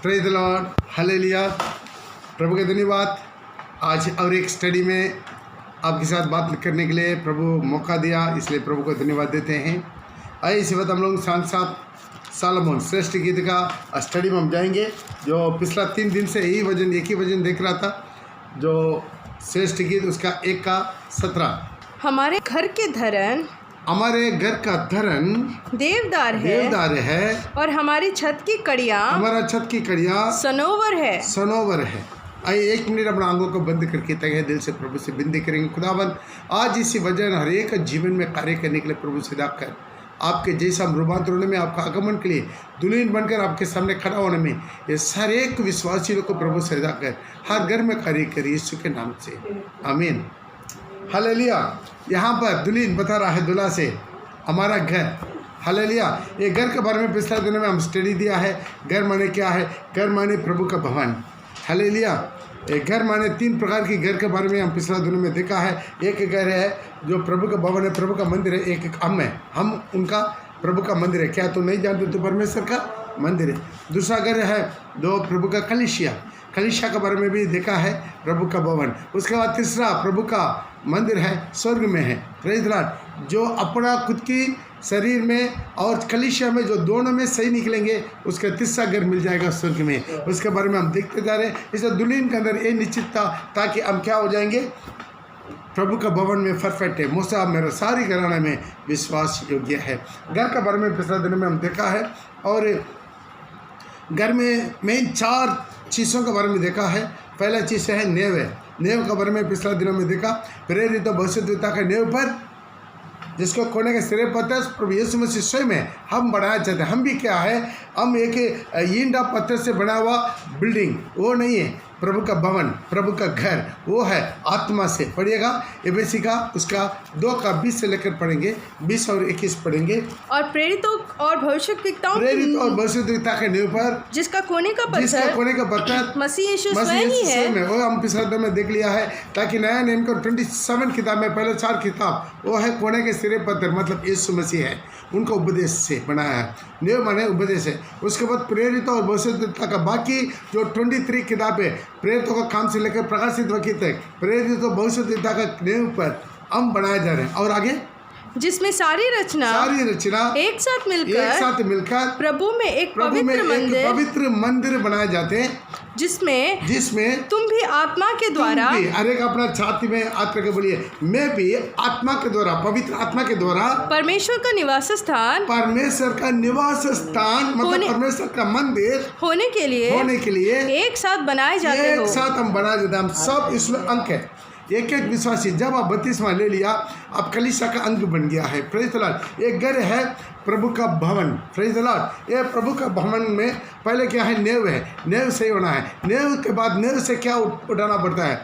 Praise the lord, hallelujah. प्रभु का धन्यवाद। आज और एक स्टडी में आपके साथ बात करने के लिए प्रभु मौका दिया, इसलिए प्रभु को धन्यवाद देते हैं। आइए इसी वक्त हम लोग सालोमन श्रेष्ठ गीत का स्टडी में हम जाएंगे। जो पिछला 3 दिन से एक ही वजन देख रहा था, जो श्रेष्ठ गीत उसका 1 का 17। हमारे घर के धरन, हमारे घर का धरन देवदार है और हमारी छत की कड़ियाँ, हमारा छत की कड़ियाँ सनोवर है। आइए 1 मिनट अपना आंखों को बंद करके तहे दिल से प्रभु से विनती करेंगे। खुदाबंद, आज इसी वजह हर एक जीवन में कार्य करने के लिए प्रभु से कर आपके जैसा रूपांतर होने में, आपका आगमन के लिए दुल्हन बनकर आपके सामने खड़ा होने में, ये सारे एक विश्वासी लोग को प्रभु से कर हर घर में कार्य करिए यीशु के नाम से, आमीन, हालेलुया। यहाँ पर दुल्हन बता रहा है दूल्हा से हमारा घर, हालेलुया। ये घर के बारे में पिछले दिनों में हम स्टडी दिया है। घर माने क्या है? घर माने प्रभु का भवन, हालेलुया। एक घर माने 3 प्रकार की घर के बारे में हम पिछले दिनों में देखा है। एक घर है जो प्रभु का भवन है, प्रभु का मंदिर है। एक हम है, हम उनका प्रभु का मंदिर है। क्या तो नहीं जानते? तो परमेश्वर का मंदिर है। दूसरा घर है जो प्रभु का कलीसिया के बारे में भी देखा है, प्रभु का भवन। उसके बाद तीसरा प्रभु का मंदिर है, स्वर्ग में है, प्रेज द लॉर्ड। जो अपना खुद की शरीर में और कलीसिया में जो दोनों में सही निकलेंगे, उसका तीसरा घर मिल जाएगा स्वर्ग में। उसके बारे में हम देखते जा रहे हैं। इसलिए दुल्हन के अंदर ये निश्चित था ताकि हम क्या हो जाएंगे? प्रभु का भवन में परफेक्ट है। मूसा मेरा सारी घराना में विश्वास योग्य है। घर के बारे में पिछले दिनों में हम देखा है। और घर में मेन 4 चीज़ों के बारे में देखा है। पहला चीज़ है नेव है। नेव के बारे में पिछले दिनों में देखा। प्रेरित भविष्यद्वक्ता के नेव पर जिसको कोने के सिरे पत्थर प्रभु यीशु मसीह स्वयं में हम बनाया चाहते हैं। हम भी क्या है? हम एक ईंटा पत्थर से बना हुआ बिल्डिंग, वो नहीं है प्रभु का भवन, प्रभु का घर, वो है आत्मा से। पढ़िएगा एफएसी का उसका 2 का 20 से लेकर पढ़ेंगे, 20 और 21 पढ़ेंगे। और प्रेरित और भविष्यद्वक्ताओं के नींव पर जिसका कोने का पत्थर मसीह यीशु स्वयं ही है। वो हम पिछले में देख लिया है। ताकि नया नियम का 27 किताब में पहले 4 किताब वो है कोने के सिरे पत्थर, मतलब यीशु मसीह है। उनको उपदेश से बनाया है। नींव माने उपदेश है। उसके बाद प्रेरित और भविष्यद्वक्ता का बाकी जो 23 किताब है, प्रेरितों का काम से लेकर प्रकाशित वाक्य तक, प्रेरित और भविष्यद्वक्ता का नींव पर हम बनाए जा रहे हैं। और आगे जिसमें सारी रचना एक साथ मिलकर प्रभु में एक पवित्र मंदिर बनाए जाते हैं, जिसमें तुम भी आत्मा के द्वारा, हर एक अपना छाती में आत्मा के बोलिए, मैं भी आत्मा के द्वारा, पवित्र आत्मा के द्वारा परमेश्वर का निवास स्थान मतलब परमेश्वर का मंदिर होने के लिए एक साथ बनाए जाते हो। एक साथ हम बनाए जाते हैं। हम सब इसमें अंक है। एक विश्वासी जब आप 32वां ले लिया, आप कलीसिया का अंग बन गया है। Praise the Lord. एक घर है प्रभु का भवन, प्रेज द लॉर्ड। ये प्रभु का भवन में पहले क्या है? नेव है। नेव से होना है। नेव के बाद नेव से क्या उठाना पड़ता है?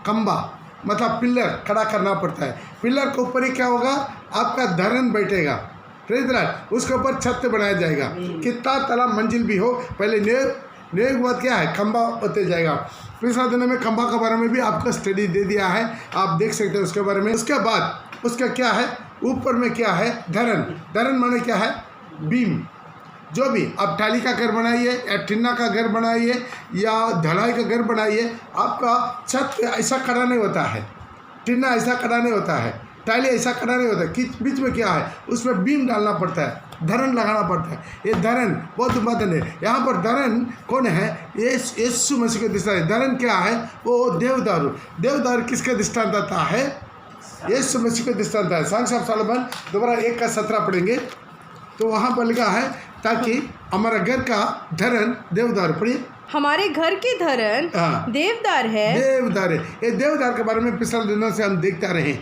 खंबा, मतलब पिलर खड़ा करना पड़ता है। पिलर के ऊपर ही क्या होगा? आपका धरन बैठेगा, प्रेज द लॉर्ड। उसके ऊपर छत बनाया जाएगा। कितना तला मंजिल भी हो, पहले नेव के बाद क्या है? खंबा होते जाएगा। पिछले दिनों में खंबा के बारे में भी आपको स्टडी दे दिया है, आप देख सकते हैं उसके बारे में। उसके बाद उसका क्या है? ऊपर में क्या है? धरन माने क्या है? बीम। जो भी आप टाली का घर बनाइए या टिन्ना का घर बनाइए या ढलाई का घर बनाइए, आपका छत ऐसा खड़ा नहीं होता है, टिन्ना ऐसा खड़ा नहीं होता है, टाली ऐसा खड़ा नहीं होता है। बीच में क्या है? उसमें बीम डालना पड़ता है, धरन लगाना पड़ता है। ये धरन बहुत महत्वपूर्ण है। यहाँ पर धरन कौन है? यीशु मसीह का दृष्टांत है। धरन क्या है? वो देवदारू किसका दृष्टांत आता है? यीशु मसीह का दृष्टांत है। सॉन्ग्स ऑफ सोलोमन दोबारा 1 का 17 पढ़ेंगे तो वहाँ पर लिखा है ताकि हमारा घर का धरन देवदारू, पढ़िए, हमारे घर के धरन देवदार है। ये देवदार के बारे में पिछले दिनों से हम देखते रहे हैं।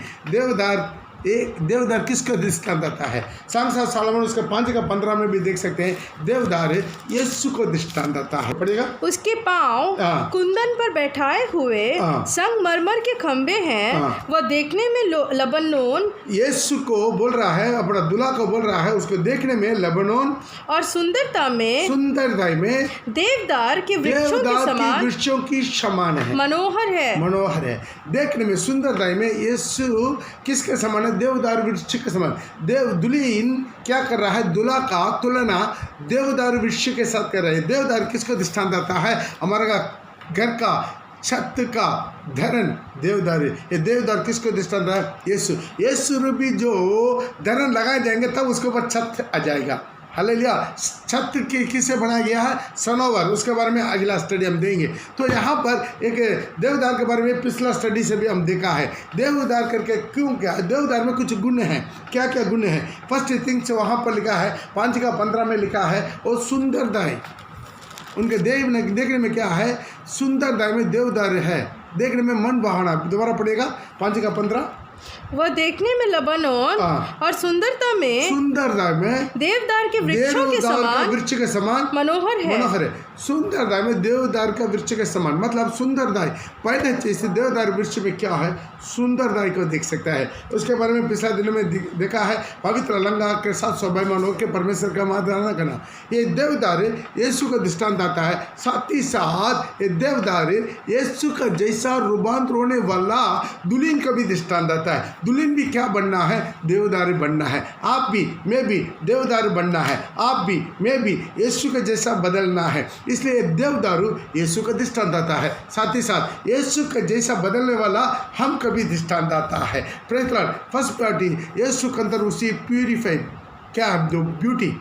देवदार किसका दृष्टांत आता है? सॉन्ग्स ऑफ सोलोमन उसके 5 का 15 में भी देख सकते हैं। देवदार यीशु को दृष्टांत आता है। पढ़ेगा। उसके पांव कुंदन पर बैठाए हुए संगमरमर के खंबे हैं। वह देखने में लबनोन, यीशु को बोल रहा है, अपना दूल्हा को बोल रहा है, उसको देखने में लबनोन और सुंदरता में देवदार के वृक्षों की समान है, मनोहर है। देखने में सुंदरता में यीशु किसके समान? है देवदार वृक्ष के समान। दुल्हन क्या कर रहा है? दूल्हा का तुलना देवदार वृक्ष के साथ कर रहे हैं। देवदार किसको दृष्टांत आता है? हमारा घर का छत का धरन देवदार है। ये देवदार किसको दृष्टांत है? यीशु। यीशु रूपी जो धरन लगाए जाएंगे तब उसके ऊपर छत आ जाएगा। हालेलुया। छत किसे बनाया गया है? सनोवर। उसके बारे में अगला स्टडी हम देंगे। तो यहाँ पर एक देवदार के बारे में पिछला स्टडी से भी हम देखा है। देवदार करके क्यों? क्या देवदार में कुछ गुण हैं? क्या क्या गुण हैं? फर्स्ट थिंग्स वहाँ पर लिखा है 5:15 में लिखा है और सुंदरता है उनके देखने में। क्या है? सुंदरता में देवदार है, देखने में मन बहाना। दोबारा पढ़ेगा 5:15। वह देखने में लबनोन और सुंदरता में देवदार के वृक्ष के समान मनोहर है। सुंदरता में देवदार का वृक्ष के समान मतलब सुंदरता। पहले चीज देवदार वृक्ष में क्या है? सुंदरता को देख सकता है। उसके बारे में पिछला दिनों में देखा है। पवित्र अलंकार के साथ स्वाभिमान होकर परमेश्वर का आराधना करना। ये देवदार यीशु का दृष्टांत आता है। साथ ही साथ ये देवदार यीशु का जैसा रूपांतर होने वाला दुल्हन का भी दृष्टांत आता है। दुल्हन भी क्या बनना है? देवदार बनना है। आप भी, मैं भी देवदार बनना है। आप भी, मैं भी यीशु के जैसा बदलना है। इसलिए देवदारू यीशु का दृष्टांत आता है। साथ ही साथ यीशु का जैसा बदलने वाला हम कभी दृष्टांत आता है। Praise Lord. फर्स्ट पार्टी यीशु के अंदर उसी प्यूरिफाइड क्या जो ब्यूटी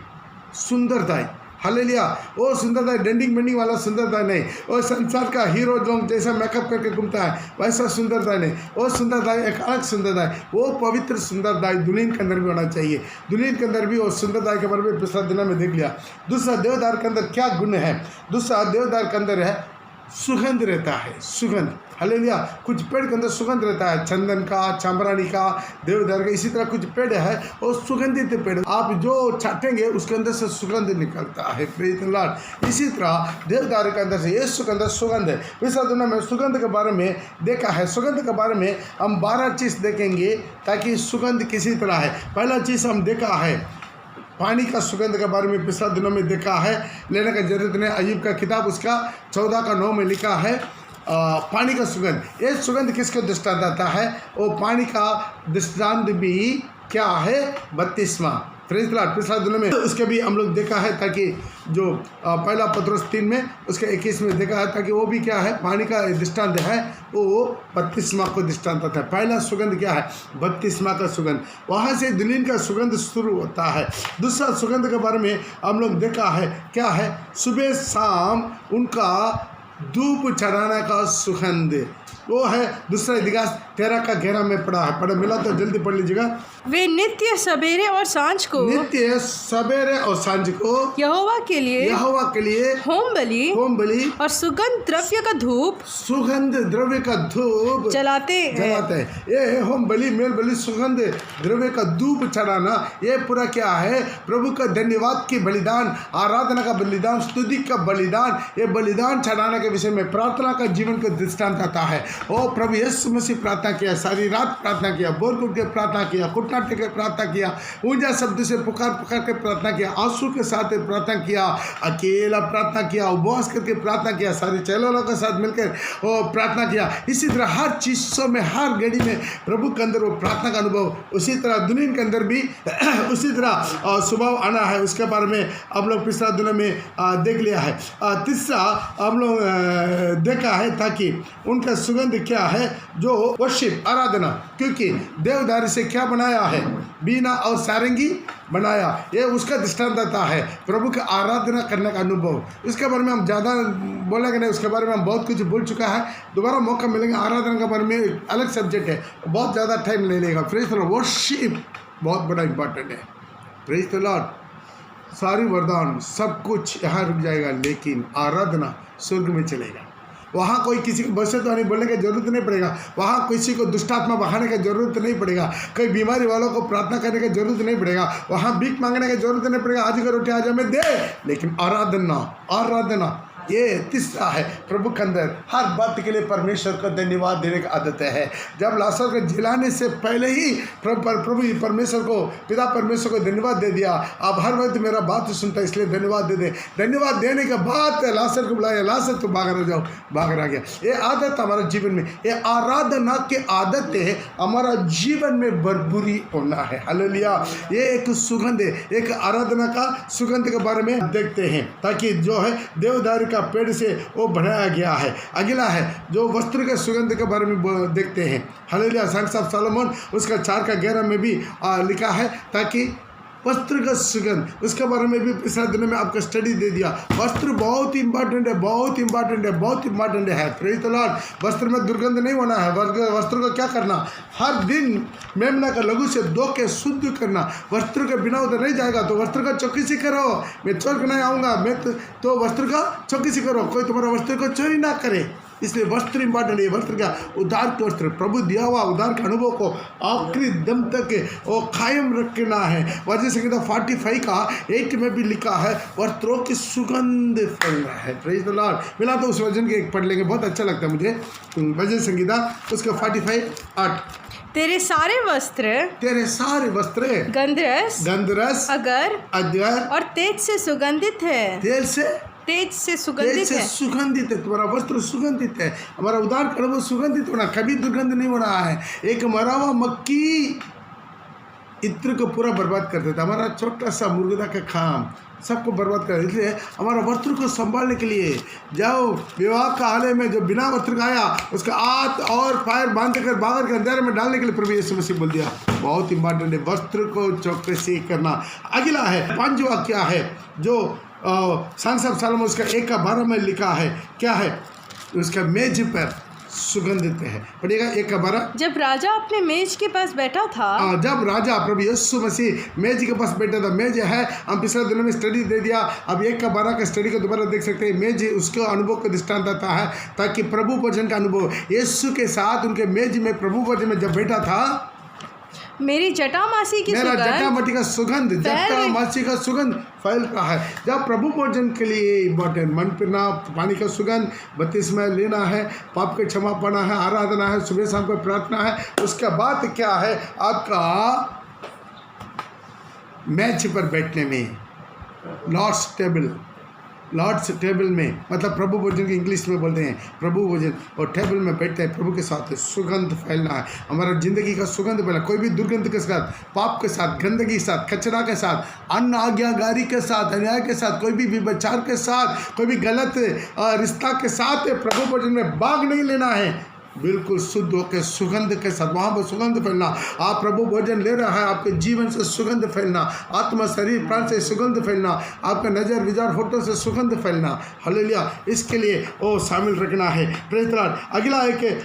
सुंदरता। हालेलुया। वो सुंदरता डेंडिंग बेंडिंग वाला सुंदरता नहीं। वो संसार का हीरो जो जैसा मेकअप करके घूमता है वैसा सुंदरता नहीं। वो सुंदरता एक अलग सुंदरता है। वो पवित्र सुंदरता दुल्हन के अंदर भी होना चाहिए। दुल्हन के अंदर भी वो सुंदरता के बारे में पिछला दिन में देख लिया। दूसरा देवदार के अंदर क्या गुण है? दूसरा देवदार के अंदर है सुगंध रहता है। सुगंध। हालेलुया। कुछ पेड़ के अंदर सुगंध रहता है, चंदन का, चांबरानी का, देवदार का। इसी तरह कुछ पेड़ है और सुगंधित पेड़, आप जो छाटेंगे उसके अंदर से सुगंध निकलता है। Praise the Lord. इसी तरह देवदार के अंदर से यीशु के अंदर सुगंध है। पिछला दिनों में सुगंध के बारे में देखा है। सुगंध के बारे में हम 12 चीज़ देखेंगे ताकि सुगंध किसी तरह है। पहला चीज़ हम देखा है पानी का सुगंध के बारे में पिछला दिनों में देखा है। लेने का जरूरत नहीं। अय्यूब का किताब उसका 14:9 में लिखा है पानी का सुगंध। ये सुगंध किसको दृष्टांत आता है? वो पानी का दृष्टांत भी क्या है? 32वां। Praise the lord. पिछला दिनों में उसके भी हम लोग देखा है ताकि जो पहला पत्रोस 3 में उसके 21 में देखा है ताकि वो भी क्या है? पानी का दृष्टांत है। वो 32वां को दृष्टांत आता है। पहला सुगंध क्या है? 32वां का सुगंध। वहाँ से दुल्हन का सुगंध शुरू होता है। दूसरा सुगंध के बारे में हम लोग देखा है क्या है? सुबह शाम उनका धूप चढ़ाने का सुगंध। वो है दूसरा इतिहास 13 का 11 में पढ़ा है। पढ़े मिला तो जल्दी पढ़ लीजिएगा। वे नित्य सवेरे और सांझ को यहोवा के लिए होम बलि और सुगंध द्रव्य का धूप जलाते हैं। ये होम बलि, मेल बलि, सुगंध द्रव्य का धूप चढ़ाना ये पूरा क्या है? प्रभु का धन्यवाद की बलिदान, आराधना का बलिदान, स्तुति का बलिदान। ये बलिदान चढ़ाने के विषय में प्रार्थना का जीवन का दृष्टांत आता है। ओ प्रभु यीशु मसीह प्रार्थना किया, सारी रात प्रार्थना किया, बोल के प्रार्थना किया, घुटना टेक के प्रार्थना किया, ऊंचा शब्द से पुकार के प्रार्थना किया, आंसू के साथ प्रार्थना किया, अकेला प्रार्थना किया, उपवास करके प्रार्थना किया, सारे चेलों के साथ मिलकर वो प्रार्थना किया। इसी तरह हर चीज़ों में, हर घड़ी में प्रभु के अंदर वो प्रार्थना का अनुभव। उसी तरह दुल्हन के अंदर भी उसी तरह स्वभाव आना है। उसके बारे में हम लोग पिछला दिनों में देख लिया है। तीसरा हम लोग देखा है ताकि उनका सुगंध क्या है? जो वर्शिप, आराधना। क्योंकि देवदार से क्या बनाया है? बीना और सारंगी बनाया। ये उसका दृष्टांत आता है प्रभु का आराधना करने का अनुभव। इसके बारे में हम ज़्यादा बोलेंगे नहीं, उसके बारे में हम बहुत कुछ बोल चुका है। दोबारा मौका मिलेगा। आराधना के बारे में अलग सब्जेक्ट है, बहुत ज़्यादा टाइम ले लेगा। Praise the Lord. वर्शिप बहुत बड़ा इंपॉर्टेंट है। Praise the Lord. सारी वरदान सब कुछ यहाँ रुक जाएगा, लेकिन आराधना स्वर्ग में चलेगा। वहाँ कोई किसी को भविष्यवाणी बोलने की जरूरत नहीं पड़ेगा। वहाँ किसी को दुष्टात्मा बहाने की जरूरत नहीं पड़ेगा। कई बीमारी वालों को प्रार्थना करने की जरूरत नहीं पड़ेगा। वहाँ भीख मांगने की जरूरत नहीं पड़ेगा। आज का रोटी आज हमें दे, लेकिन आराधना, आराधना ये तीसरा है, प्रभु के अंदर हर बात के लिए परमेश्वर को धन्यवाद देने की आदत है। जब लाजर को जिलाने से पहले ही प्रभु परमेश्वर को, पिता परमेश्वर को धन्यवाद दे दिया। आप हर वक्त मेरा बात सुनता है, इसलिए धन्यवाद दे दे। धन्यवाद देने के बाद लाजर को बुलाया, लाजर तो बाहर जाओ, बाहर आ गया। ये आदत हमारे जीवन में, ये आराधना की आदत है, हमारा जीवन में बरबुरी होना है। हालेलुया। ये एक सुगंध है, एक आराधना का सुगंध के बारे में देखते हैं, ताकि जो है देवदारू का पेड़ से वो बनाया गया है। अगला है जो वस्त्र के सुगंध के बारे में देखते हैं। हालेलुया। संग ऑफ सोलोमन उसका 4:11 में भी लिखा है, ताकि वस्त्र का सुगंध, उसके बारे में भी पिछले दिनों में आपको स्टडी दे दिया। वस्त्र बहुत इंपॉर्टेंट है, बहुत इंपॉर्टेंट है, बहुत इंपॉर्टेंट है। Praise the Lord. वस्त्र में दुर्गंध नहीं होना है। वस्त्र को क्या करना, हर दिन मेमना का लघु से धो के शुद्ध करना। वस्त्र के बिना उधर नहीं जाएगा, तो वस्त्र का चौकसी करो। मैं चोर नहीं आऊँगा, मैं तो वस्त्र का चौकसी करो, कोई तुम्हारा वस्त्र को चोरी ना करे। इसलिए वस्त्र इंपॉर्टेंट है। वस्त्र क्या, उद्धार के वस्त्र, प्रभु दिया हुआ उद्धार के अनुभव को आखिरी दम तक वो कायम रखना है। वजह संहिता 45:8 में भी लिखा है, वस्त्रों की सुगंध फैलना है। Praise the Lord. मिला तो उस वचन के एक पढ़ लेंगे, बहुत अच्छा लगता है मुझे। वचन संहिता उसका 45:8, तेरे सारे वस्त्र गंधरस अगर और तेज से सुगंधित है। तेज से सुगंधित है। तुम्हारा वस्त्र सुगंधित है। हमारा उद्धार का अनुभव सुगंधित होना, कभी दुर्गंध नहीं हो रहा है। एक मरा हुआ मक्खी इत्र को पूरा बर्बाद कर देता। हमारा छोटा सा मुर्गदा का खाम सबको बर्बाद कर। इसलिए हमारा वस्त्र को संभालने के लिए जाओ, विवाह का हाले में जो बिना वस्त्र का आया, उसका हाथ और पैर बांध कर बाहर के अंधेरे में डालने के लिए प्रभु यीशु मसीह बोल दिया। बहुत इंपॉर्टेंट है वस्त्र को चौकसी करना। अगला है 5वां क्या है, जो संग ऑफ सोलोमन उसका 1:12 में लिखा है, क्या है, उसका मेज पर सुगंधित है। पढ़िएगा 1:12। जब राजा अपने मेज के पास बैठा था, जब राजा प्रभु यीशु मसीह मेज के पास बैठा था। मेज है, हम पिछले दिनों में स्टडी दे दिया, अब 1:12 का स्टडी को दोबारा देख सकते हैं। मेज उसके अनुभव को दृष्टांत आता है, ताकि प्रभु भोजन का अनुभव यीशु के साथ उनके मेज में, प्रभु भोजन में जब बैठा था, मेरी जटामासी की मेरा जटामाटी का सुगंध, जटामासी का सुगंध फैल रहा है। जब प्रभु भोजन के लिए इम्पोर्टेंट, मन फिरना, पानी का सुगंध, बपतिस्मा लेना है, पाप के क्षमा पाना है, आराधना है, सुबह शाम को प्रार्थना है। उसके बाद क्या है, आपका मैच पर बैठने में, लॉर्ड्स टेबल में, मतलब प्रभु भोजन की इंग्लिश में बोलते हैं प्रभु भोजन, और टेबल में बैठते हैं प्रभु के साथ। सुगंध फैलना है, हमारा जिंदगी का सुगंध फैलना। कोई भी दुर्गंध के साथ, पाप के साथ, गंदगी के साथ, कचरा के साथ, अन्न आज्ञाकारी के साथ, अन्याय के साथ, कोई भी विचार के साथ, कोई भी गलत रिश्ता के साथ प्रभु भोजन में भाग नहीं लेना है। बिल्कुल शुद्ध होकर सुगंध के साथ वहाँ पर सुगंध फैलना। आप प्रभु भोजन ले रहा है, आपके जीवन से सुगंध फैलना, आत्मा शरीर प्राण से सुगंध फैलना, आपका नज़र विचार होठों से सुगंध फैलना। हालेलुया। इसके लिए वो शामिल रखना है। Praise the Lord. अगला एक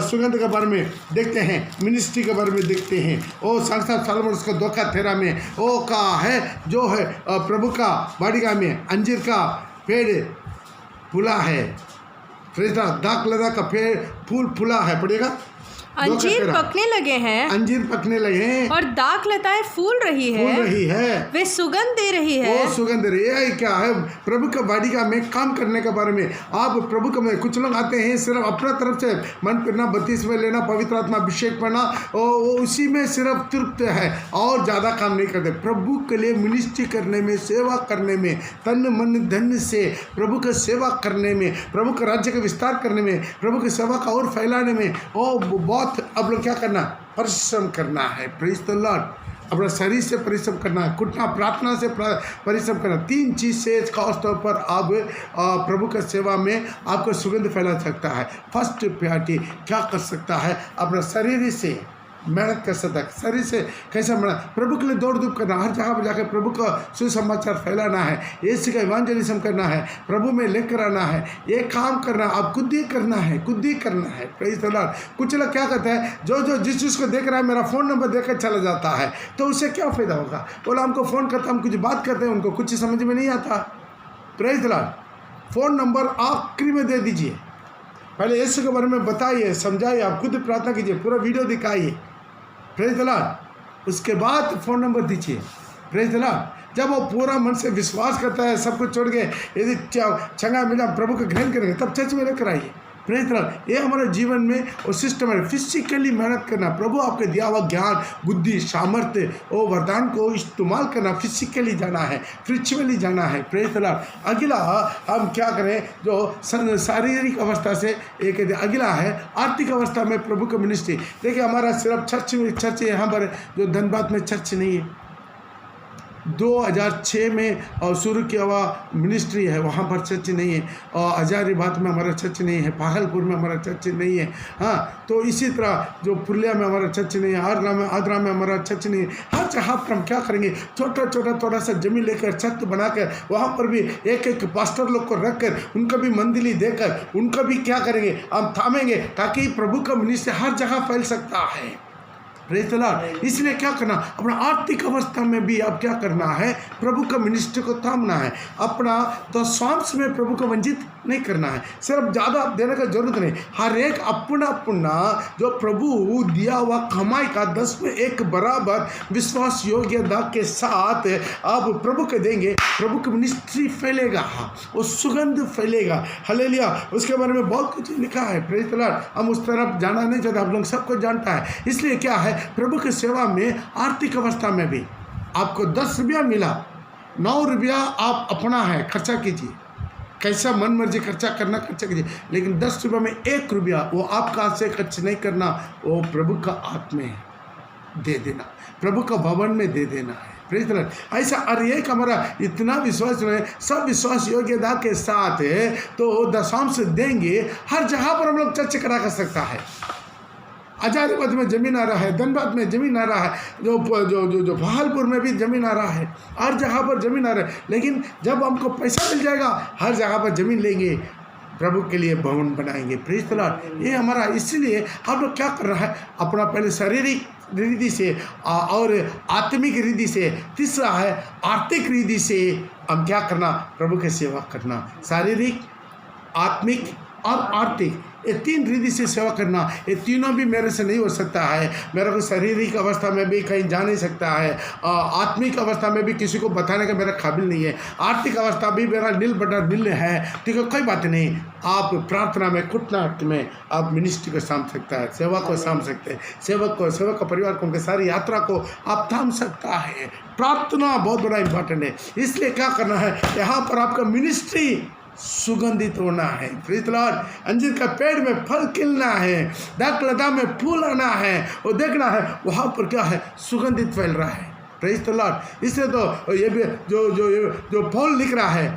सुगंध के बारे में देखते हैं, मिनिस्ट्री के बारे में देखते हैं। वो संग ऑफ सोलोमन उसको 2:13 में वो का है, जो है प्रभु का बाड़ीगा में अंजीर का पेड़ फूला है। दाख लगा का पेड़ फूल फूला है। पड़ेगा अंजीर पकने लगे हैं, अंजीर पकने लगे हैं, और दाख लताएं फूल रही है, वे सुगंध दे रही है। वो सुगंध रही है। क्या है, प्रभु का बाड़ीगा में काम करने के बारे में। आप प्रभु का में, कुछ लोग आते हैं सिर्फ अपना तरफ से मन फिरना, बपतिस्मा लेना, पवित्र आत्मा अभिषेक करना, वो उसी में सिर्फ तृप्त है और ज़्यादा काम नहीं करते। प्रभु के लिए मिनिस्ट्री करने में, सेवा करने में, तन मन धन से प्रभु का सेवा करने में, प्रभु का राज्य का विस्तार करने में, प्रभु की सेवा का और फैलाने में, वो अब लोग क्या करना, परिश्रम करना है। Praise the Lord. अपना शरीर से परिश्रम करना है, कुटना, प्रार्थना से परिश्रम करना। 3 चीज़ से खास तौर पर आप प्रभु का सेवा में आपको सुगंध फैला सकता है। फर्स्ट प्रायोरिटी क्या कर सकता है, अपना शरीर से मेहनत कर सकता है। शरीर से कैसे मेहनत, प्रभु के लिए दौड़ धूप करना, हर जगह पर जाकर प्रभु का सुसमाचार फैलाना है, यीशु का इवांजेलिज्म करना है, प्रभु में लेकर आना है, ये काम करना आप खुद ही करना है, खुद ही करना है। Praise the Lord. कुछ लोग क्या कहते हैं, जो जिस चीज़ को देख रहा है मेरा फ़ोन नंबर देकर चला जाता है, तो उससे क्या फ़ायदा होगा। बोला हमको फ़ोन करता, हम कुछ बात करते हैं, उनको कुछ समझ में नहीं आता। Praise the Lord. Phone number आखिरी में दे दीजिए, पहले यीशु के बारे में बताइए, समझाइए, आप खुद प्रार्थना कीजिए, पूरा वीडियो दिखाइए। Praise the Lord. उसके बाद फ़ोन नंबर दीजिए। Praise the Lord. जब वो पूरा मन से विश्वास करता है, सब कुछ छोड़ के यदि चंगा मिला प्रभु का ग्रहण करेंगे तब चर्च में लेकर आइए। Praise the Lord. ये हमारे जीवन में वो सिस्टम है, फिजिकली मेहनत करना, प्रभु आपके दिया हुआ ज्ञान, बुद्धि, सामर्थ्य वो वरदान को इस्तेमाल करना, फिजिकली जाना है, स्पिरिचुअली जाना है। Praise the Lord. अगला हम क्या करें, जो शारीरिक अवस्था से एक अगला है आर्थिक अवस्था में प्रभु का मिनिस्ट्री। देखिए हमारा सिर्फ चर्च यहाँ पर जो धनबाद में चर्च नहीं है, 2006 में और शुरू किया हुआ मिनिस्ट्री है, वहाँ पर चर्च नहीं है। और हजारीबाग में हमारा चर्च नहीं है, भागलपुर में हमारा चर्च नहीं है। हाँ, तो इसी तरह जो पुलिया में हमारा चर्च नहीं है, आगरा में हमारा चर्च नहीं है। हर जगह पर हम क्या करेंगे, थोड़ा सा जमीन लेकर छत बनाकर वहाँ पर भी एक पास्टर लोग को रख कर उनका भी मंदिली देकर उनका भी क्या करेंगे, हम थामेंगे ताकि प्रभु का मिनिस्ट्री हर जगह फैल सकता है। Praise the Lord. इसलिए क्या करना, अपना आर्थिक अवस्था में भी अब क्या करना है, प्रभु का मिनिस्ट्री को थामना है। अपना तो स्वांश में प्रभु को वंचित नहीं करना है। सिर्फ ज़्यादा देने का जरूरत नहीं, हर एक अपना जो प्रभु दिया हुआ कमाई का 10 बराबर विश्वास योग्यता के साथ आप प्रभु को देंगे, प्रभु का मिनिस्ट्री फैलेगा, वो सुगंध फैलेगा। हालेलुया। उसके बारे में बहुत कुछ लिखा है। Praise the Lord. हम उस तरफ जाना नहीं चाहते, आप लोग सबको जानता है। इसलिए क्या है, प्रभु की सेवा में आर्थिक अवस्था में भी आपको 10 रुपया मिला, 9 रुपया आप अपना है खर्चा कीजिए, कैसा मन मर्जी खर्चा करना खर्चा कीजिए, लेकिन 10 रुपया में 1 रुपया वो आपका से खर्च नहीं करना, वो प्रभु का हाथ में दे देना, प्रभु का भवन में दे देना है। Praise the Lord. ऐसा और एक हमारा इतना विश्वास है, सब विश्वास योग्यता के साथ है, तो दशांश देंगे, हर जगह पर हम लोग चर्च करा कर सकता है। हजारीबाग में ज़मीन आ रहा है, धनबाद में ज़मीन आ रहा है, जो भागलपुर में भी ज़मीन आ रहा है, हर जगह पर ज़मीन आ रहा है। लेकिन जब हमको पैसा मिल जाएगा, हर जगह पर ज़मीन लेंगे, प्रभु के लिए भवन बनाएंगे। Praise the Lord. ये हमारा, इसलिए हम लोग क्या कर रहा है, अपना पहले शारीरिक रीति से और आत्मिक रीति से, तीसरा है आर्थिक रीति से हम क्या करना, प्रभु की सेवा करना। शारीरिक, आत्मिक और आर्थिक, ये 3 रीति से सेवा करना। ये तीनों भी मेरे से नहीं हो सकता है। मेरे को शारीरिक अवस्था में भी कहीं जा नहीं सकता है, आत्मिक अवस्था में भी किसी को बताने का मेरा काबिल नहीं है, आर्थिक अवस्था भी मेरा नील है। ठीक है, कोई बात नहीं। आप प्रार्थना में, कुटनाट में आप मिनिस्ट्री को साम सकता है, सेवा को साम सकते हैं, सेवक का परिवार को, उनके सारी यात्रा को आप थाम सकता है। प्रार्थना बहुत बड़ा इंपॉर्टेंट है। इसलिए क्या करना है, यहाँ पर आपका मिनिस्ट्री सुगंधित होना है। Praise the Lord. अंजीर का पेड़ में फल खिलना है, दाखलता में फूल आना है, और देखना है वहाँ पर क्या है, सुगंधित फैल रहा है। Praise the Lord. इसलिए तो ये भी जो पौल लिख रहा है,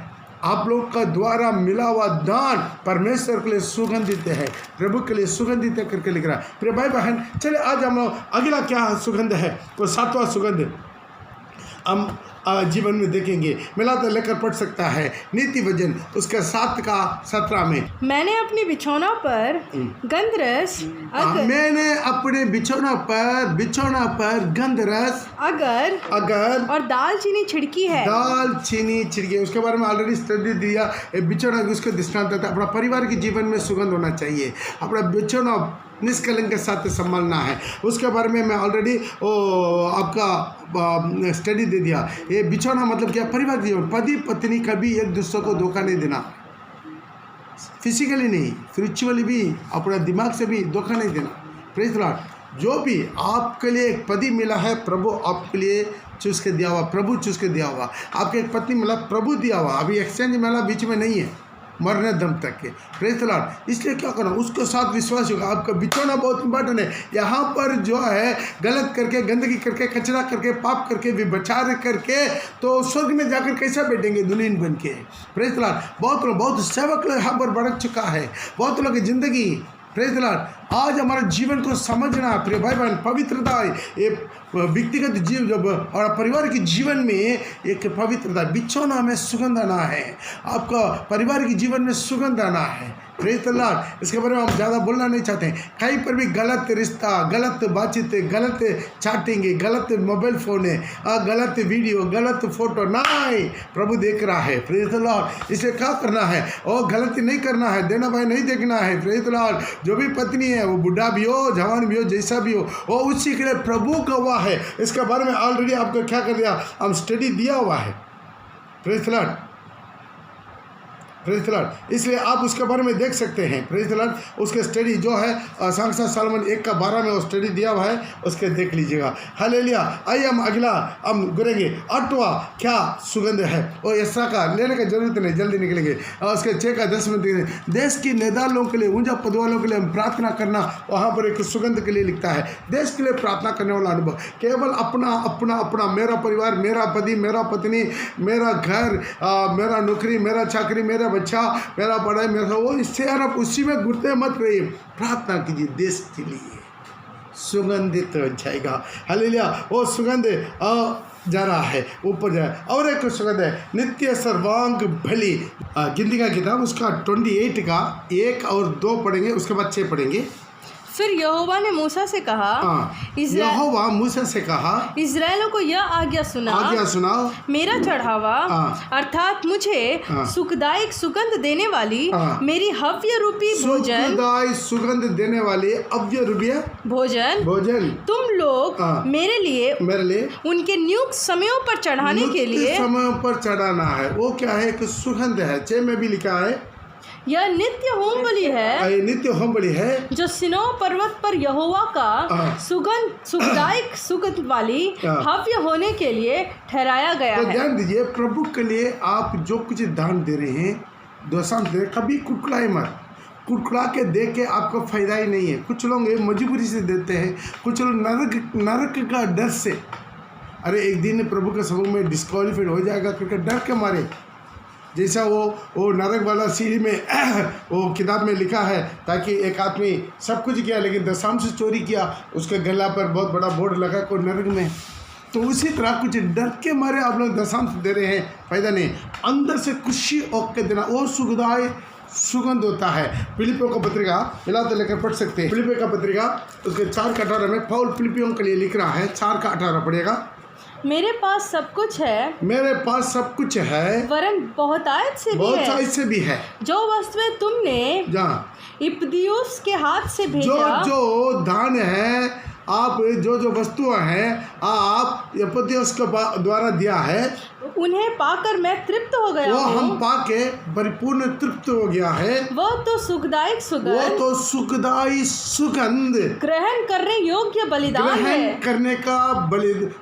आप लोग का द्वारा मिला हुआ दान परमेश्वर के लिए सुगंधित है, प्रभु के लिए सुगंधित करके लिख रहा है। प्रिय भाई बहन, चले आज हम लोग अगला क्या सुगंध है, वो 7वां सुगंध हम जीवन में देखेंगे। मिला तो लेकर पढ़ सकता है नीति वचन उसका 7 का 17 में। मैंने अपने बिछौना पर गंधरस मैंने अपने बिछौना पर गंधरस अगर और दालचीनी छिड़की है। उसके बारे में ऑलरेडी स्टडी दिया। बिछौना उसका दृष्टांत था, अपना परिवार के जीवन में सुगंध होना चाहिए, अपना बिछौना निष्कलंक के साथ संभालना है। उसके बारे में मैं ऑलरेडी आपका स्टडी दे दिया। ये बिछौना मतलब क्या, परिवार जीवन, पति पत्नी कभी एक दूसरे को धोखा नहीं देना, फिजिकली नहीं, स्पिरिचुअली भी, अपना दिमाग से भी धोखा नहीं देना। Praise the Lord. जो भी आपके लिए एक पति मिला है, प्रभु आपके लिए चूज के दिया हुआ, प्रभु चूज के दिया हुआ। आपके एक पत्नी मिला, प्रभु दिया हुआ, अभी एक्सचेंज मिला बीच में नहीं है, मरने दम तक के। Praise the Lord. इसलिए क्या करना, उसके साथ विश्वास होगा। आपका बिछौना बहुत इंपॉर्टेंट है। यहाँ पर जो है गलत करके, गंदगी करके, कचरा करके, पाप करके, विचार करके, तो स्वर्ग में जाकर कैसा बैठेंगे दुल्हन बन के। Praise the Lord. बहुत सेवक लोग यहाँ पर भड़क चुका है, बहुत लोग की जिंदगी। Praise the Lord. आज हमारे जीवन को समझना, प्रिय भाई बहन, पवित्रता, ये व्यक्तिगत जीव और परिवार के जीवन में एक पवित्रता, बिछौना में सुगंध आना है, आपका परिवार के जीवन में सुगंध आना है। Praise the Lord. इसके बारे में हम ज़्यादा बोलना नहीं चाहते हैं। कहीं पर भी गलत रिश्ता, गलत बातचीत, गलत चैटिंग, गलत मोबाइल फ़ोन है, गलत वीडियो, गलत फोटो नहीं, प्रभु देख रहा है। Praise the Lord. इसलिए क्या करना है? और गलती नहीं करना है, देना भाई नहीं देखना है। Praise the Lord. जो भी पत्नी है, वो बुढ़ा भी हो, जवान भी हो, जैसा भी हो, वो उसी के लिए प्रभु का हुआ है। इसके बारे में ऑलरेडी आपको क्या कर दिया, हम स्टडी दिया हुआ है। Praise the Lord, praise the Lord. इसलिए आप उसके बारे में देख सकते हैं। Praise the Lord. उसके स्टडी जो है सांसा सलमन 1:12 में वो स्टडी दिया हुआ है, उसके देख लीजिएगा। हालेलुया। आइए हम अगला हम गुरेंगे। 8वां क्या सुगंध है, वो ऐसा का लेने की जरूरत नहीं, जल्दी निकलेंगे। उसके 6 का 10 में देश की नेदार लोगों के लिए, ऊंचा पद वालों के लिए हम प्रार्थना करना, वहाँ पर एक सुगंध के लिए लिखता है। देश के लिए प्रार्थना करने वाला अनुभव, केवल अपना अपना अपना, मेरा परिवार, मेरा पति, मेरा पत्नी, मेरा घर, मेरा नौकरी, मेरा चाकरी, मेरा बच्चा, मेरा पढ़ाई, मेरा वो, इससे यार आप उसी में घुटते मत रहिए। प्रार्थना कीजिए देश के लिए, सुगंधित हो जाएगा। हालेलुया। वो सुगंध जा रहा है, ऊपर जा रहा है। और एक सुगंध है नित्य सर्वांग भली। गिनती का किताब उसका 28 का 1 और 2 पढ़ेंगे, उसके बाद 6 पढ़ेंगे। फिर यहोवा ने मूसा से कहा, यहोवा मूसा से कहा, इस्राएलियों को यह आज्ञा सुनाओ, मेरा चढ़ावा अर्थात मुझे सुखदायक सुगंध देने वाली मेरी हव्य रूपी भोजन, सुगंध देने वाली हव्य रूपी भोजन तुम लोग मेरे लिए उनके नियुक्त समयों पर चढ़ाने के लिए समय पर चढ़ाना है। वो क्या है कि सुगंध है। 6 में भी लिखा है, यह नित्य होम बलि है, नित्य होम बलि है, जो सिनो पर्वत पर यहोवा का सुखदायक सुगंध वाली हव्य होने के लिए ठहराया गया है। ध्यान दीजिए, प्रभु के लिए आप जो कुछ दान दे रहे हैं, दशमांश दे, कभी कुटकुलाए मत। कुटकुला के दे के आपको फायदा ही नहीं है। कुछ लोग मजबूरी से देते हैं, कुछ लोग नरक का डर से, अरे एक दिन प्रभु के समूह में डिस्क्वालीफाइड हो जाएगा क्योंकि डर के मारे, जैसा वो नरक वाला सीढ़ी में वो किताब में लिखा है, ताकि एक आदमी सब कुछ किया लेकिन दशमांश चोरी किया, उसके गला पर बहुत बड़ा बोर्ड लगा को नरक में। तो उसी तरह कुछ डर के मारे आप लोग दशमांश दे रहे हैं, फायदा नहीं। अंदर से खुशी ओके देना, वो सुगंध होता है। फिलिपियों का पत्रिका मिला तो लेकर पढ़ सकते हैं। फिलिपियों का पत्रिका उसके 4 का 18 में पौल फिलिपियों के लिए लिख रहा है। 4 का 18 पढ़ेगा। मेरे पास सब कुछ है, वरन बहुतायत से भी है। जो वस्तुएं तुमने इपदियुस के हाथ से भेजा, जो दान है, आप जो वस्तुएं हैं आप इपदियुस के द्वारा दिया है, उन्हें पाकर मैं तृप्त हो गया हूँ। हम पाके परिपूर्ण तृप्त हो गया है। वो तो सुखदायक सुगंध ग्रहण करने योग्य बलिदान है, करने का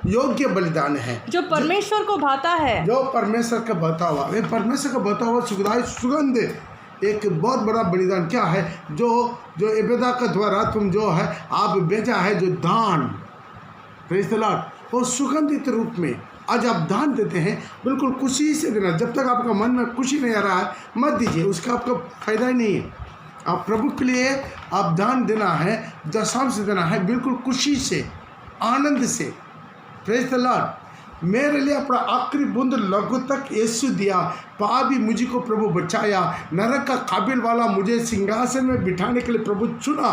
योग्य बलिदान है, जो परमेश्वर को भाता है, जो परमेश्वर का भाता हुआ, परमेश्वर का भाता हुआ सुखदायक सुगंध एक बहुत बड़ा बलिदान क्या है, जो इबादत के द्वारा तुम जो है आप बेचा है, जो दान, प्रेज़ द लॉर्ड, वो सुगंधित रूप में आज आप दान देते हैं, बिल्कुल खुशी से देना। जब तक आपका मन में खुशी नहीं आ रहा है मत दीजिए, उसका आपका फायदा ही नहीं है। आप प्रभु के लिए आप दान देना है, दशमांश से देना है, बिल्कुल खुशी से, आनंद से। Praise the Lord. मेरे लिए अपना आखिरी बूंद लघु तक यीशु दिया, पापी मुझी को प्रभु बचाया, नरक का काबिल वाला मुझे सिंहासन में बिठाने के लिए प्रभु चुना।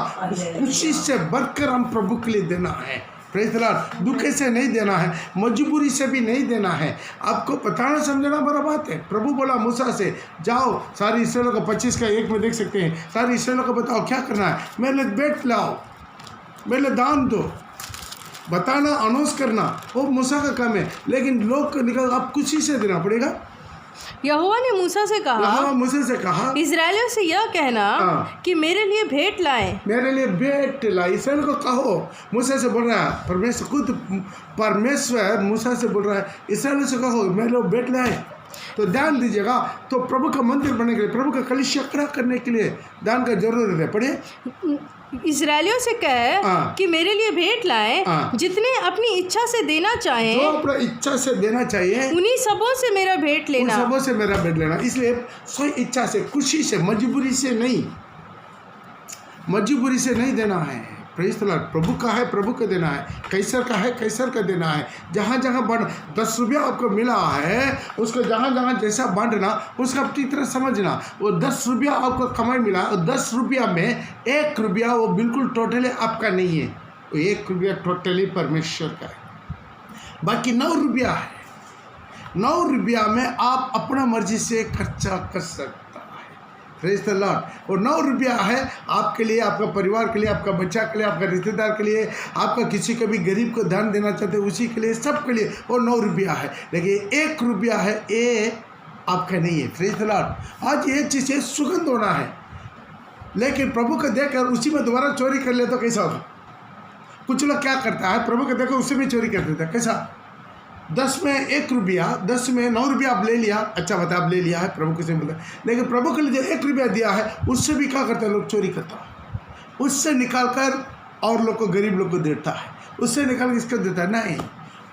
खुशी से बढ़कर हम प्रभु के लिए देना है। Praise the Lord. दुखे से नहीं देना है, मजबूरी से भी नहीं देना है, आपको बताना समझना बड़ा बात है। प्रभु बोला मूसा से, जाओ सारी इस्राएलियों को 25 का 1 में देख सकते हैं, सारी इस्राएलियों को बताओ क्या करना है, मेरे लिए बेट लाओ, मेरे लिए दान दो, बताना, अनाउंस करना, वो मूसा का काम है। लेकिन लोग को निकल आप खुशी से देना पड़ेगा। यहोवा ने मूसा से कहा, इस्राएलियों से यह कहना कि मेरे लिए भेंट लाएं। मेरे लिए भेंट लाएं। इसराइल को कहो, मूसा से बोल रहा है परमेश्वर, खुद परमेश्वर मूसा से बोल रहा है, इसराइल से कहो मेरे लोग भेंट लाएं। तो ध्यान दीजिएगा, तो प्रभु का मंदिर बनने के लिए, प्रभु का कलीसिया खड़ा करने के लिए दान का जरूरत है। पढ़िए, इस्राएलियों से कहे कि मेरे लिए भेंट लाएं, जितने अपनी इच्छा से देना चाहें, जो अपना इच्छा से देना चाहिए, उन्हीं सबों से मेरा भेंट लेना, सबों से मेरा भेंट लेना। इसलिए सोई इच्छा से, खुशी से, मजबूरी से नहीं, मजबूरी से नहीं देना है। Praise the Lord. प्रभु का है, प्रभु को देना है। कैसर का है, कैसर का देना है। जहाँ जहाँ बांट, 10 रुपया आपको मिला है, उसको जहाँ जहाँ जैसा बांटना, उसका अपनी तरह समझना। वो 10 रुपया आपको कमाई मिला, और 10 रुपया में 1 रुपया वो बिल्कुल टोटली आपका नहीं है, वो 1 रुपया टोटली परमेश्वर का है। बाकी 9 रुपया है, 9 रुपया में आप अपना मर्जी से खर्चा कर सकते। Praise the Lord. और 9 रुपया है आपके लिए, आपका परिवार के लिए, आपका बच्चा के लिए, आपका रिश्तेदार के लिए, आपका किसी को भी गरीब को दान देना चाहते हैं उसी के लिए, सबके लिए वो 9 रुपया है। लेकिन 1 रुपया है, ये आपका नहीं है। Praise the Lord. आज ये चीज़ें सुगंध होना है, लेकिन प्रभु को देखकर उसी में दोबारा चोरी कर ले तो कैसा होगा? कुछ लोग क्या करता है, प्रभु को देखकर उसी में चोरी कर देता है। कैसा? 10 में 1 रुपया, 10 में 9 रुपया आप ले लिया, अच्छा बता आप ले लिया है, प्रभु को से बोलता है। लेकिन प्रभु के लिए जो 1 रुपया दिया है, उससे भी क्या करता है लोग? चोरी करता है। उससे निकाल कर और लोग को, गरीब लोग को देता है, उससे निकाल कर इसको देता है। नहीं,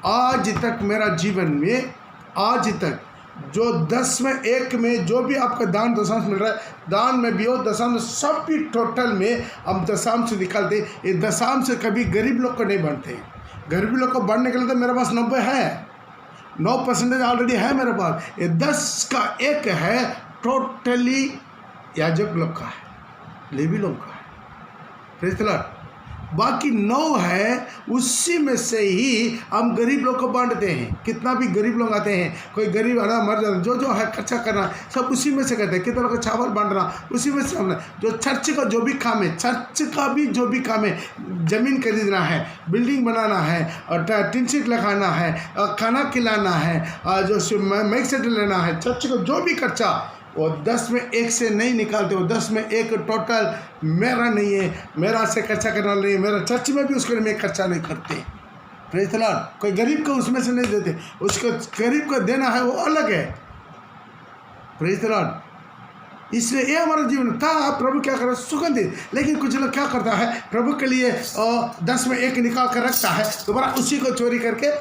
आज तक मेरा जीवन में, आज तक जो 10 में 1 में जो भी आपका दान दशांश मिल रहा है, दान में भी हो, दशांश, सब भी टोटल में हम दशांश निकालते। ये दशांश कभी गरीब लोग को नहीं बांटते। गरीबी लोग को बढ़ने के लिए तो मेरे पास 90 है, 9% ऑलरेडी है मेरे पास। ये 10 का 1 है टोटली याजक लोग का है, लेवी लोग का है। Praise the Lord. बाकी 9 है, उसी में से ही हम गरीब लोग को बांटते हैं। कितना भी गरीब लोग आते हैं, कोई गरीब आना मर जाता, जो जो है खर्चा करना सब उसी में से करते हैं। कितना लोग को चावल बांटना उसी में से हमने, जो चर्च का जो भी काम है, चर्च का भी जो भी काम है, ज़मीन खरीदना है, बिल्डिंग बनाना है, और टिन शीट लगाना है, खाना खिलाना है, जो माइक सेट लेना है, चर्च का जो भी खर्चा, वो 10 में 1 से नहीं निकालते। वो 10 में 1 टोटल मेरा नहीं है, मेरा से खर्चा करना नहीं है, मेरा चर्च में भी उसके लिए मैं खर्चा नहीं करते। Praise the Lord. कोई गरीब को उसमें से नहीं देते, उसको गरीब को देना है वो अलग है। Praise the Lord. इसलिए ये हमारा जीवन था। प्रभु क्या कर रहा है? सुगंधित। लेकिन कुछ लोग क्या करता है, प्रभु के लिए 10 में 1 निकाल कर रखता है, दोबारा उसी को चोरी करके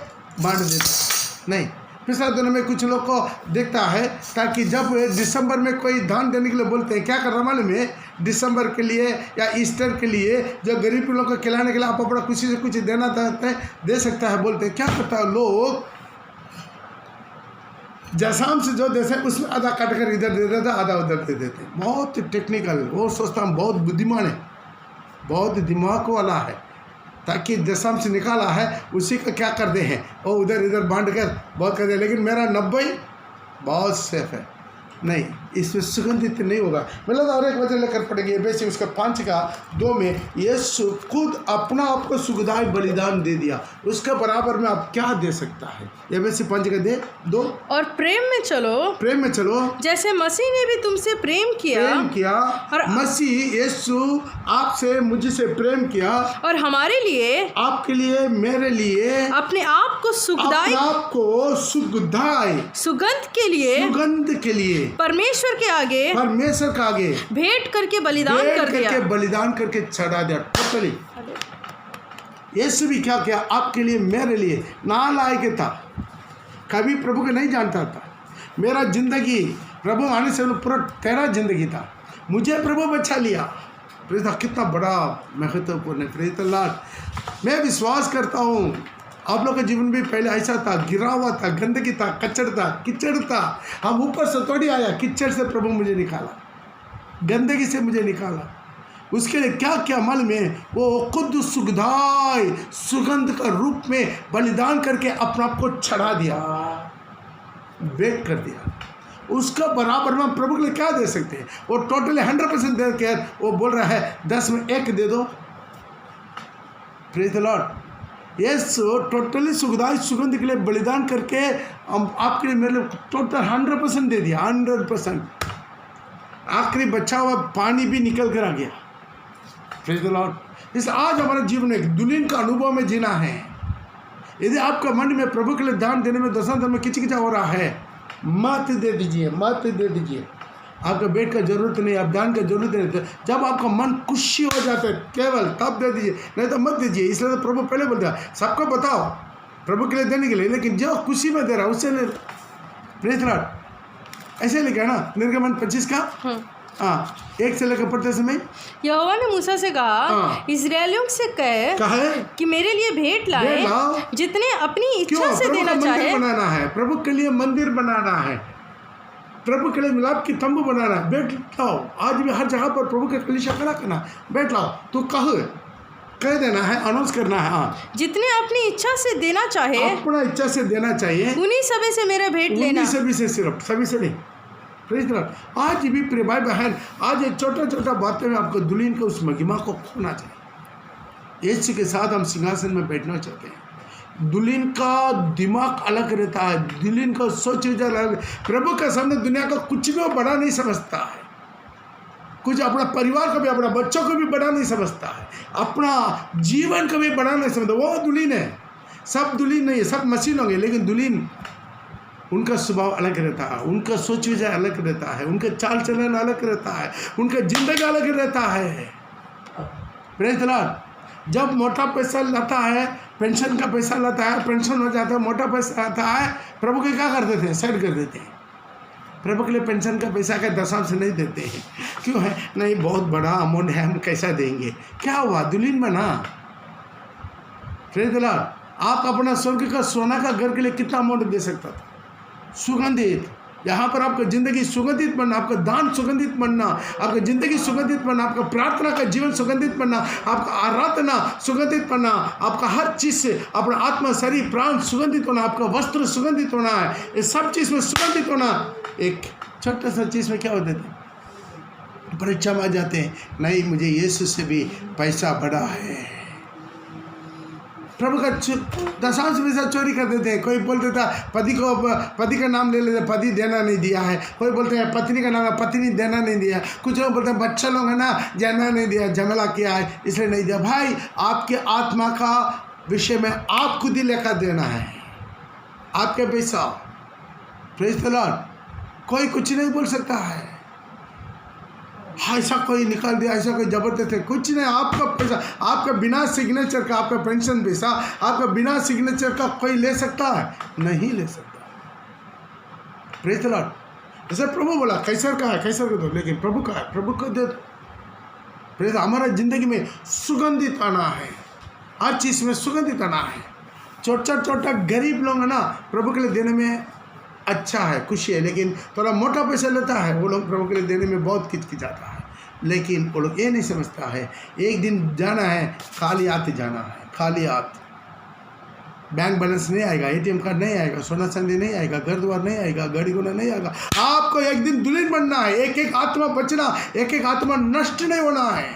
बांट देता है। नहीं, पिछले दिनों में कुछ लोग को देखता है, ताकि जब दिसंबर में कोई दान देने के लिए बोलते हैं, क्या कर रहा मालूम है? दिसंबर के लिए या ईस्टर के लिए जो गरीब लोग को खिलाने के लिए आप अपना खुशी से कुछ देना चाहते हैं, दे सकता है, बोलते हैं। क्या करता है लोग? जैसाम से जो देते हैं उसमें आधा काट कर इधर दे देते, आधा उधर दे देते। बहुत टेक्निकल, वो सोचता हूँ बहुत बुद्धिमान है, बहुत दिमाग वाला है, ताकि दशम से निकाला है उसी का क्या कर दे हैं, वो उधर इधर बांट कर बहुत कर दे। लेकिन मेरा 90 बहुत सेफ है। नहीं, इसमें सुगंधित नहीं होगा। मतलब और एक वजह लेकर पड़ेगी, वैसे उसका 5 का 2 में यीशु खुद अपना आपको सुखदायक बलिदान दे दिया, उसके बराबर में आप क्या दे सकता है? ये वैसे 5 का दे 2। और प्रेम में चलो, प्रेम में चलो जैसे मसीह ने भी तुमसे प्रेम किया। और मसीह यीशु आपसे मुझसे प्रेम किया, और हमारे लिए, आपके लिए, मेरे लिए अपने आप को सुखदायक, आपको सुखदायक सुगंध के लिए, सुगंध के लिए परमेश्वर के आगे, परमेश्वर के आगे भेंट करके बलिदान कर दिया, बलिदान करके चढ़ा दिया टोटली। यीशु भी क्या किया? आपके लिए, मेरे लिए नालायक था, कभी प्रभु को नहीं जानता था। मेरा जिंदगी प्रभु आने से पूरा तेरा जिंदगी था, मुझे प्रभु बचा लिया। कितना बड़ा महत्वपूर्ण है। Praise the Lord. मैं विश्वास करता हूँ आप लोग का जीवन भी पहले ऐसा था, गिरा हुआ था, गंदगी था, कचड़ था, कीचड़ था। हम ऊपर से थोड़ी आया, कीचड़ से प्रभु मुझे निकाला, गंदगी से मुझे निकाला। उसके लिए क्या क्या मालूम है? वो खुद सुखदाई सुगंध का रूप में बलिदान करके अपना आप को चढ़ा दिया, बेक कर दिया। उसका बराबर में प्रभु के लिए क्या दे सकते हैं? वो टोटली 100% दे के वो बोल रहा है 10 में 1 दे दो। Praise the lord. Yeshu totally सुखदाई सुगंध के लिए बलिदान करके हम आपके लिए, मेरे लिए टोटल 100% दे दिया, 100%। आखिरी बचा हुआ पानी भी निकल कर आ गया। Praise the Lord. इस आज हमारे जीवन में एक दुल्हन का अनुभव में जीना है। यदि आपका मन में प्रभु के लिए दान देने में, दशम में किचकिचा हो रहा है, मत दे दीजिए, मत दे दीजिए। आपका बेड का जरूरत नहीं, आप दान का जरूरत नहीं। जब आपका मन खुशी हो जाता है केवल तब दे दीजिए, नहीं तो मत दीजिए। इसलिए तो प्रभु पहले बोलता है सबको बताओ प्रभु के लिए देने के लिए, लेकिन जो खुशी में दे रहा है उससे ले। Praise the Lord. ऐसे लिखा है ना निर्गमन 25 का, हाँ 1 से लेकर पढ़ते समय यहोवा ने मूसा से कहा, इस्राएलियों से कहे कि मेरे लिए भेंट लाए, जितने अपनी इच्छा से देना चाहे। बनाना है, प्रभु के लिए मंदिर बनाना है, प्रभु के लिए मिलाप की तंबू बनाना है। बैठ लाओ, आज भी हर जगह पर प्रभु के कलीसिया खड़ा करना, बैठ लाओ, तू कह देना है, अनाउंस करना है। हाँ, जितने अपनी इच्छा से देना चाहे, अपना इच्छा से देना चाहिए, उन्हीं सभी से मेरा भेंट लेना। सभी से, सिर्फ सभी से नहीं। आज भी प्रिय भाई बहन, आज एक छोटा बातें में आपको दुल्हन को उस महिमा को खोना चाहिए। यीशु के साथ हम सिंहासन में बैठना चाहते हैं। दुल्हन का दिमाग अलग रहता है, दुल्हन का सोच विचार अलग। प्रभु के सामने दुनिया का कुछ भी बड़ा नहीं समझता है, कुछ अपना परिवार को भी, अपना बच्चों को भी बड़ा नहीं समझता है, अपना जीवन को भी बड़ा नहीं समझता। वो दुल्हन है, सब दुल्हन नहीं है, सब मशीन होंगे, लेकिन दुल्हन, उनका स्वभाव अलग रहता है, उनका सोच विचार अलग रहता है, उनका चाल चलन अलग रहता है, उनका जिंदगी अलग रहता है। Praise the Lord. जब मोटा पैसा लाता है, पेंशन का पैसा लाता है, पेंशन हो जाता है, मोटा पैसा आता है, प्रभु के क्या कर देते हैं? साइड कर देते हैं। प्रभु के लिए पेंशन का पैसा का दशांश नहीं देते हैं। क्यों है? नहीं, बहुत बड़ा अमाउंट है, हम कैसा देंगे? क्या हुआ? दुल्हन बना। Praise the Lord. आप अपना स्वर्ग का सोना का घर के लिए कितना अमाउंट दे सकता था? सुगंधित। यहाँ पर आपका ज़िंदगी सुगंधित बनना, आपका दान सुगंधित बनना, आपका ज़िंदगी सुगंधित बनना, आपका प्रार्थना का जीवन सुगंधित बनना, आपका आराधना सुगंधित बनना, आपका हर चीज़ से अपना आत्मा, शरीर, प्राण सुगंधित होना, आपका वस्त्र सुगंधित होना है। ये सब चीज़ में सुगंधित होना। एक छोटा सा चीज़ में क्या होते थे? परीक्षा में आ जाते हैं, नहीं मुझे यीशु से भी पैसा बड़ा है। प्रभु का दशांश पैसा चोरी कर देते हैं। कोई बोलते था पति का नाम ले लेते, पति देना नहीं दिया है। कोई बोलते हैं पत्नी का नाम है, पत्नी देना नहीं दिया। कुछ लोग बोलते हैं बच्चा लोग है ना, देना नहीं दिया, झमेला किया है इसलिए नहीं दिया। भाई, आपके आत्मा का विषय में आप खुद ही लेकर देना है, आपके पैसा। Praise the Lord. कोई कुछ नहीं बोल सकता है, ऐसा कोई निकाल दिया, ऐसा कोई जबरदस्त है, कुछ नहीं। आपका पैसा, आपका बिना सिग्नेचर का, आपका पेंशन पैसा आपका बिना सिग्नेचर का कोई ले सकता है? नहीं ले सकता। Praise the Lord. जैसे प्रभु बोला कैसर का है, कैसर को दो, लेकिन प्रभु का है, प्रभु को दे दो। प्रेज़। हमारा जिंदगी में सुगंधित आना है, हर चीज़ में सुगंधित आना है। छोटा गरीब लोग है ना, प्रभु के लिए देने में अच्छा है, खुशी है, लेकिन थोड़ा मोटा पैसा लेता है, वो लोग प्रभु के लिए देने में बहुत किचकिचाता है। लेकिन वो लोग ये नहीं समझता है, एक दिन जाना है, खाली हाथ जाना है, खाली हाथ। बैंक बैलेंस नहीं आएगा, एटीएम कार्ड नहीं आएगा, सोना चांदी नहीं आएगा, घर द्वार नहीं आएगा, गाड़ी घोड़ा नहीं आएगा। आपको एक दिन दुल्हन बनना है, एक एक आत्मा बचना, एक एक आत्मा नष्ट नहीं होना है।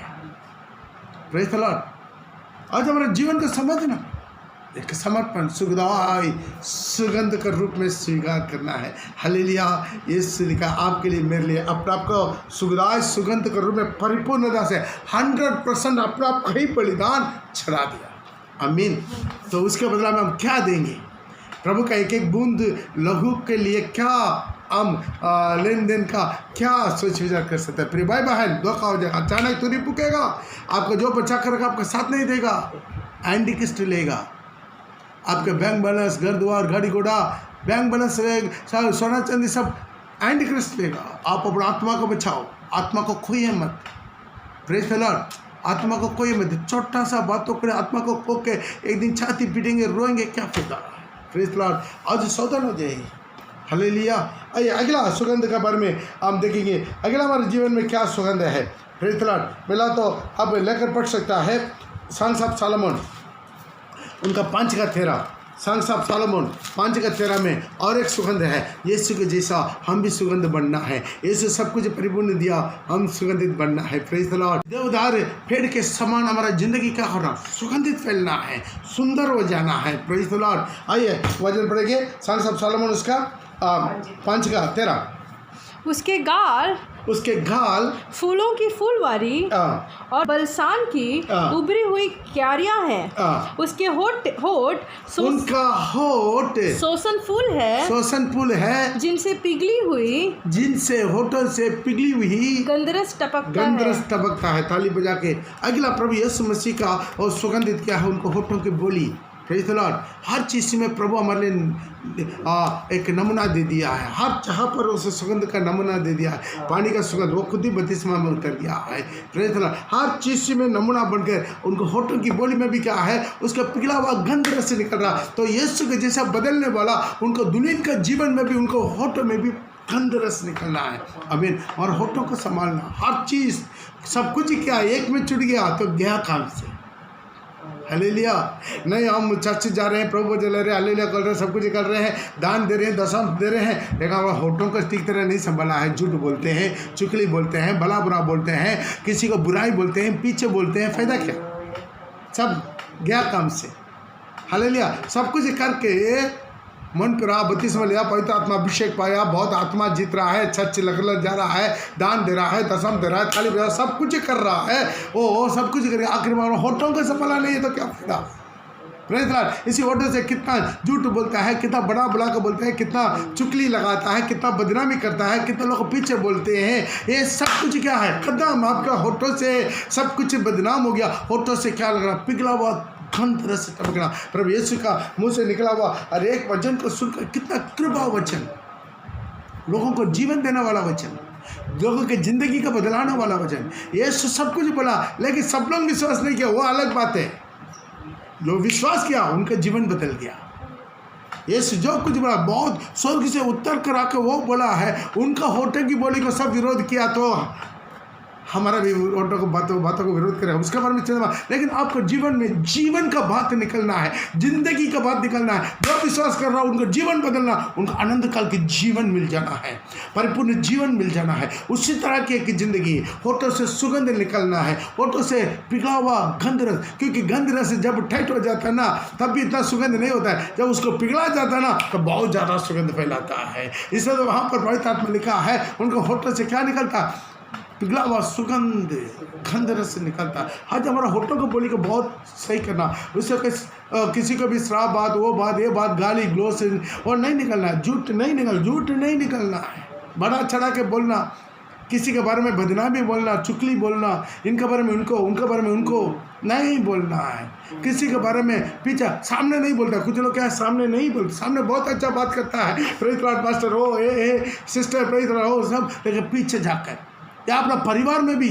Praise the Lord. आज हमारे जीवन को समझना, एक समर्पण, सुगंध के रूप में स्वीकार करना है। हालेलुया। यीशु लिखा आपके लिए, मेरे लिए अपने आप को सुगंध के रूप में परिपूर्णता से 100% अपने आप का ही बलिदान चढ़ा दिया। आमीन। तो उसके बदला में हम क्या देंगे? प्रभु का एक एक बूंद लहू के लिए क्या हम लेन देन का क्या सोच विचार कर सकते हैं? प्रिय भाई बहन, धोखा हो जाएगा, अचानक तो नहीं पुकेगा। आपको जो बचा कर रखा आपका साथ नहीं देगा, एंटी क्रिस्ट लेगा। आपके बैंक बैलेंस, घर द्वार, गाड़ी घोड़ा, बैंक बैलेंस, सोना चांदी सब एंटी क्रिस्ट लेगा। आप अपना आत्मा को बचाओ, आत्मा को खोइए मत। Praise the Lord. आत्मा को खोइए मत। छोटा सा बातों के आत्मा को खो के एक दिन छाती पीटेंगे, रोएंगे, क्या फायदा? Praise the Lord. आज सावधान हो जाइए। हालेलुया। आइए अगला सुगंध के बारे में हम देखेंगे, अगला हमारे जीवन में क्या सुगंध है। Praise the Lord. पहला तो अब लेकर पढ़ सकता है सॉन्ग्स ऑफ सॉलोमन, उनका 5 का 13, सॉन्ग्स ऑफ सॉलोमन 5 का 13 में और एक सुगंध है। यीशु के जैसा हम भी सुगंध बनना है। यीशु सब कुछ परिपूर्ण दिया, हम सुगंधित बनना है। Praise the Lord. देवदार पेड़ के समान हमारा जिंदगी क्या होना? सुगंधित फैलना है, सुंदर हो जाना है। Praise the Lord. आइए वचन पढ़ेंगे, सॉन्ग्स ऑफ सॉलोमन उसका 5 का 13। उसके गाल फूलों की फूलवारी और बलसान की उभरी हुई क्यारियां हैं। उसके उनका होठ शोषण फूल है, जिनसे होठों से पिघली हुई गंधरस टपकता है। ताली बजा के। अगला प्रभु यीशु मसीह का और सुगंधित क्या है? उनको होठों की बोली, प्रेज़ द लॉर्ड। हर चीज़ में प्रभु हमारे लिए एक नमूना दे दिया है, हर जगह पर उस सुगंध का नमूना दे दिया है। पानी का सुगंध वो खुद ही बपतिस्मा में उतर गया है, प्रेज़ द लॉर्ड। हर चीज़ में नमूना बनकर उनको होठों की बोली में भी क्या है, उसका पिघला हुआ गंध रस से निकल रहा। तो यीशु के जैसा बदलने वाला उनको दुनिया का जीवन में भी, उनको होठों में भी गंध रस निकलना है। आमीन। और होठों को संभालना, हर चीज़ सब कुछ ही क्या एक में छूट गया तो गया काम से। हालेलुया। नहीं हम चर्च जा रहे हैं, प्रभु जल रहे हैं, हालेलुया कर रहे हैं, सब कुछ कर रहे हैं, दान दे रहे हैं, दशम दे रहे हैं, लेकिन हमारा होठों को ठीक तरह नहीं संभाला है। झूठ बोलते हैं, चुगली बोलते हैं, भला बुरा बोलते हैं, किसी को बुराई बोलते हैं, पीछे बोलते हैं, फायदा क्या? सब गया काम से। हालेलुया। सब कुछ करके मन पर बपतिस्मा लिया, पवित्र आत्मा अभिषेक पाया, बहुत आत्मा जीत रहा है, चर्च लग जा रहा है, दान दे रहा है, दशम दे रहा है, थाली बजा, सब कुछ कर रहा है, ओ सब कुछ कर, आखिर में होठों को संभाला नहीं है तो क्या फायदा? Praise the Lord. इसी होठों से कितना झूठ बोलता है, कितना बड़ा बुला कर बोलता है, कितना चुगली लगाता है, कितना बदनामी करता है, कितने लोग पीछे बोलते हैं। ये सब कुछ क्या है? कदम आपका होठों से सब कुछ बदनाम हो गया। होठों से क्या लग रहा? पिघला हुआ गंध रस टपकना। प्रभु यीशु का मुंह से निकला हुआ और एक वचन को सुनकर, कितना कृपा वचन, लोगों को जीवन देने वाला वचन, लोगों की जिंदगी को बदलाने वाला वचन। यीशु सब कुछ बोला, लेकिन सब लोग विश्वास नहीं किया, वो अलग बात है। जो विश्वास किया उनका जीवन बदल गया। यीशु जो कुछ बोला, बहुत स्वर्ग से उत्तर करा के वो बोला है, उनका होठों की बोली को सब विरोध किया तो हमारा भी होठों को बातों को विरोध करेगा, उसके बारे में चलना। लेकिन आपको जीवन में जीवन का बात निकलना है, जिंदगी का बात निकलना है। जो विश्वास कर रहा है उनका जीवन बदलना, उनको आनंद काल के जीवन मिल जाना है, परिपूर्ण जीवन मिल जाना है। उसी तरह की एक जिंदगी, होठों से सुगंध निकलना है, होठों से पिघला हुआ गंध रस। क्योंकि गंध रस जब टाइट हो जाता है ना, तब भी इतना सुगंध नहीं होता है, जब उसको पिघला जाता है ना तो बहुत ज़्यादा सुगंध फैलाता है। इसलिए तो वहाँ पर पवित्र आत्मा लिखा है, उनको होठों से क्या निकलता? पिघला हुआ सुगंध गंध रस से निकलता। आज हमारा होठों को बोली को बहुत सही करना, उससे किसी को भी श्राप बात, वो बात, ये बात, गाली ग्लोस और नहीं निकलना है। झूठ नहीं निकलना है। बड़ा चढ़ा के बोलना, किसी के बारे में बदनामी बोलना, चुगली बोलना, इनके बारे में उनके बारे में उनको नहीं बोलना है। किसी के बारे में पीछे सामने नहीं बोलता। कुछ लोग क्या है, सामने नहीं बोलते, सामने बहुत अच्छा बात करता है, प्रेज़ द लॉर्ड पास्टर हो, ए सिस्टर प्रेज़ द लॉर्ड हो, सब, लेकिन पीछे जाकर या अपना परिवार में भी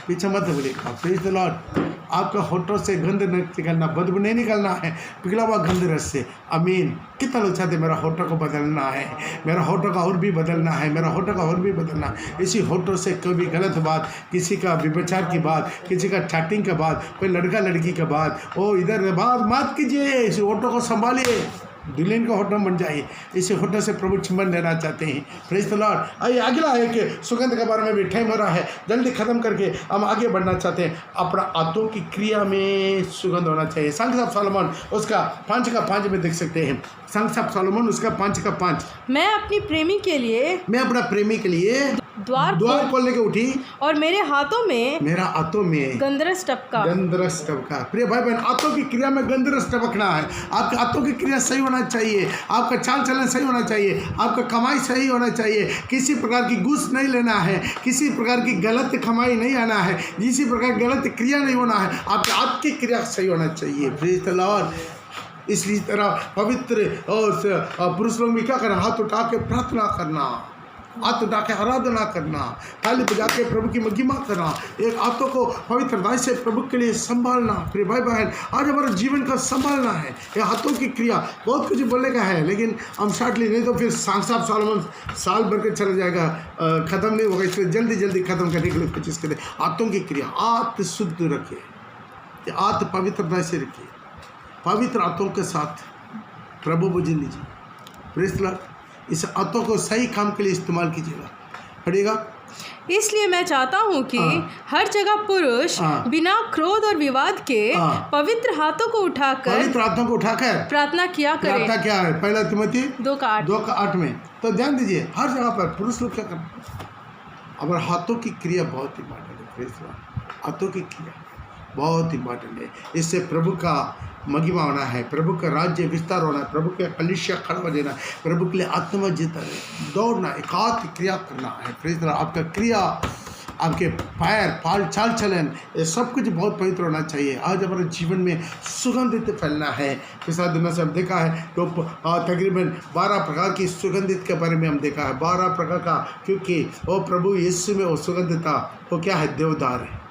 पीछे मत बोलिएगा। Praise the Lord. आपका होठों से गंध नहीं निकलना, बदबू नहीं निकलना है, पिघला हुआ गंध रस से। आमीन। कितना लोग चाहते मेरा होठों को बदलना है, मेरा होठों का और भी बदलना है, मेरा होठों का और भी बदलना है। इसी होठों से कभी गलत बात, किसी का व्यभिचार की बात, किसी का चैटिंग का बात, कोई लड़का लड़की का बात, ओ इधर बात मत कीजिए। इसी होठों को संभालिए, दुल्हन का होठों बन जाइए। इसी होठों से प्रभु चुंबन लेना चाहते हैं। Praise the Lord. आइए अगला है कि सुगंध के बारे में भी टाइम हो रहा है, जल्दी खत्म करके हम आगे बढ़ना चाहते हैं। अपना हाथों की क्रिया में सुगंध होना चाहिए। संग ऑफ सोलोमन उसका 5 का 5 में देख सकते हैं। संग ऑफ सोलोमन उसका 5 का 5। मैं अपनी प्रेमी के लिए, मैं अपना प्रेमी के लिए द्वार खोलने के उठी, और मेरे हाथों में गंधरस टपका। प्रिय भाई बहन, हाथों की क्रिया में गंधरस टपकना है। आपके हाथों की क्रिया सही होना चाहिए, आपका चाल चलन सही होना चाहिए, आपका कमाई सही होना चाहिए। किसी प्रकार की घूस नहीं लेना है, किसी प्रकार की गलत कमाई नहीं आना है, किसी प्रकार की गलत क्रिया नहीं होना है। आपके हाथ की क्रिया सही होना चाहिए। Praise the Lord. इसी तरह पवित्र और पुरुष लोग भी क्या करना, हाथ उठा के प्रार्थना करना, हाथ उठा के आराधना करना, ताली बजा के प्रभु की महिमा करना, एक हाथों को पवित्र हृदय से प्रभु के लिए संभालना। फिर भाई बहन, आज हमारे जीवन का संभालना है। ये हाथों की क्रिया बहुत कुछ बोलने का है, लेकिन हम शॉर्टली, नहीं तो फिर सांग सोलोमन साल भर के चला जाएगा, ख़त्म नहीं होगा। इसलिए जल्दी ख़त्म करने के लिए कोशिश करें। हाथों की क्रिया, हाथ शुद्ध रखिए, हाथ पवित्र हृदय से रखिए, पवित्र हाथों के साथ प्रभु पूजन लीजिए। Praise the Lord. इस हाथों को सही काम के लिए इस्तेमाल कीजिएगा। पढ़िएगा। इसलिए मैं चाहता हूँ कि हर जगह पुरुष बिना क्रोध और विवाद के पवित्र हाथों को उठाकर प्रार्थना किया करे। प्रार्थना क्या है? पहला तिमोथी 2 का 8 में। तो ध्यान दीजिए, हर जगह पर पुरुष लोग क्या करते हैं? और हाथों की क्रिया बहुत इंपॉर्टेंट है। हाथों की क्रिया बहुत इंपॉर्टेंट है। इससे प्रभु का महिमा होना है, प्रभु का राज्य विस्तार होना है, प्रभु के कलीसिया खड़ा हो जाना है, प्रभु के लिए आत्मा जीतना है, दौड़ना, एकांत क्रिया करना है। Praise the Lord. आपका क्रिया आपके पैर पाल चाल चलन, ये सब कुछ बहुत पवित्र होना चाहिए। आज हमारे जीवन में सुगंधित फैलना है। पिछला दिनों से हम देखा है तो तकरीबन 12 प्रकार की सुगंधित के बारे में हम देखा है, 12 प्रकार का, क्योंकि वो प्रभु यीशु में वो सुगंध था। वो क्या है? देवदार है।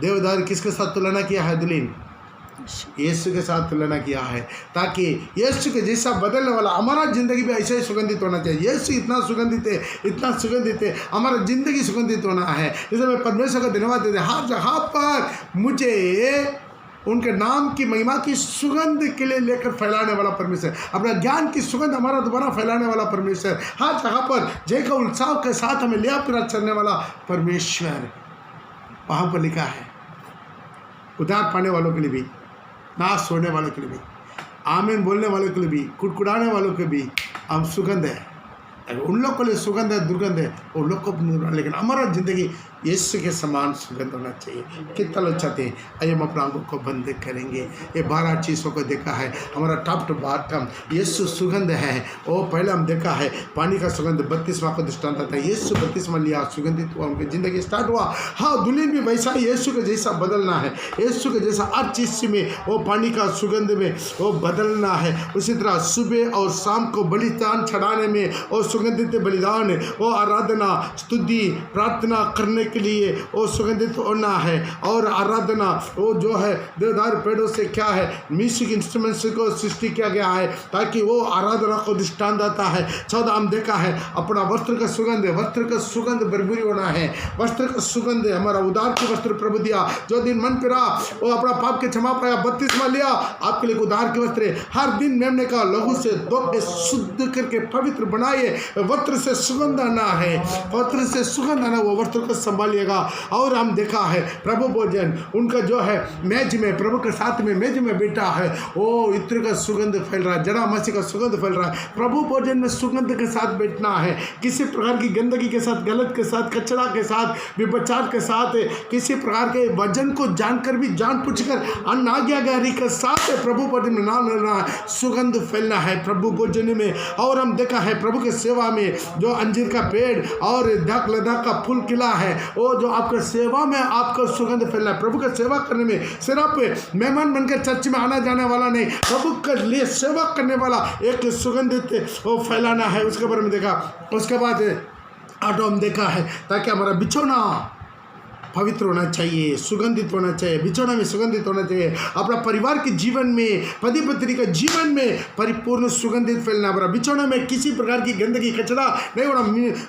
देवदार किसके साथ तुलना किया है? दुल्हन यीशु के साथ तुलना किया है, ताकि यीशु के जैसा बदलने वाला हमारा जिंदगी भी ऐसे ही सुगंधित होना चाहिए। यीशु इतना सुगंधित है, इतना सुगंधित है, हमारा जिंदगी सुगंधित होना है। इसलिए मैं परमेश्वर का धन्यवाद देते हैं, हर जगह पर मुझे उनके नाम की महिमा की सुगंध के लिए लेकर फैलाने वाला परमेश्वर, अपना ज्ञान की सुगंध हमारा दोबारा फैलाने वाला परमेश्वर, हर जगह पर जय का उत्साह के साथ हमें लिया फिरा चलने वाला परमेश्वर। वहाँ पर लिखा है उद्धार पाने वालों के लिए भी, नाश होने वालों के लिए भी, आमीन बोलने वालों के लिए भी, कुड़कुड़ाने वालों के भी हम सुगंध है। उन लोग के लिए सुगंध है, दुर्गंध है उन लोग को, लेकिन हमारा जिंदगी यीशु के समान सुगंध होना चाहिए। कितना लोग चाहते हैं? आइए हम अपना आंखों को बंद करेंगे। ये 12 चीज़ों को देखा है। हमारा टॉप टू बॉटम यीशु सुगंध है। वो पहले हम देखा है पानी का सुगंध, 32वां को दृष्टांत था। यीशु 32वां लिया, सुगंधित हुआ, उनकी जिंदगी स्टार्ट हुआ। हाँ, दुल्हन भी वैसा यीशु के जैसा बदलना है, यीशु के जैसा हर चीज़ में वो पानी का सुगंध में वो बदलना है। उसी तरह सुबह और शाम को बलिदान चढ़ाने में वो सुगंधित बलिदान, वो आराधना, स्तुति, प्रार्थना करने के लिए वो सुगंधित होना है। और आराधना वो जो है देवदार पेड़ों से क्या है, म्यूजिक इंस्ट्रूमेंट्स को सृष्टि किया गया है ताकि वो आराधना को दृष्टांत आता है। 14 हम देखा है अपना वस्त्र का सुगंध, वस्त्र का सुगंध बरबरी होना है। वस्त्र का सुगंध हमारा उदार की वस्त्र प्रभु दिया, जो दिन मन फिरा वो अपना पाप के क्षमा पाया, 32वां लिया आपके लिए उदार के वस्त्र। हर दिन मेमने का लहू से धो के शुद्ध करके पवित्र बनाइए। वस्त्र से सुगंध आना है, वस्त्र से सुगंध आना, वो वस्त्र को संभालिएगा। और हम देखा है प्रभु भोजन उनका जो है मेज में, प्रभु के साथ में मेज में बैठा है, वो इत्र का सुगंध फैल रहा है, जड़ा मसीह का सुगंध फैल रहा है। प्रभु भोजन में सुगंध के साथ बैठना है, किसी प्रकार की गंदगी के साथ, गलत के साथ, कचरा के साथ, विपचार के साथ, किसी प्रकार के वजन को जानकर भी जानबूझकर अनाज्ञाकारी के साथ प्रभु भोजन में ना लेना है, सुगंध फैलना है प्रभु भोजन में। और हम देखा है प्रभु के सेवा में जो अंजीर का पेड़ और धक लद्दाख का फूल खिला है, वो जो आपका सेवा में आपका सुगंध फैलना है। प्रभु का सेवा करने में सिर्फ मेहमान बनकर चर्च में आना जाने वाला नहीं, प्रभु के लिए सेवा करने वाला एक सुगंधित वो फैलाना है। उसके बारे में देखा। उसके बाद ऑटो हम देखा है ताकि हमारा बिछौना पवित्र होना चाहिए, सुगंधित होना चाहिए, बिछौना में सुगंधित होना चाहिए। अपना परिवार के जीवन में, पति पत्नी का जीवन में परिपूर्ण सुगंधित फैलना। हमारा बिछौना में किसी प्रकार की गंदगी कचरा नहीं होना।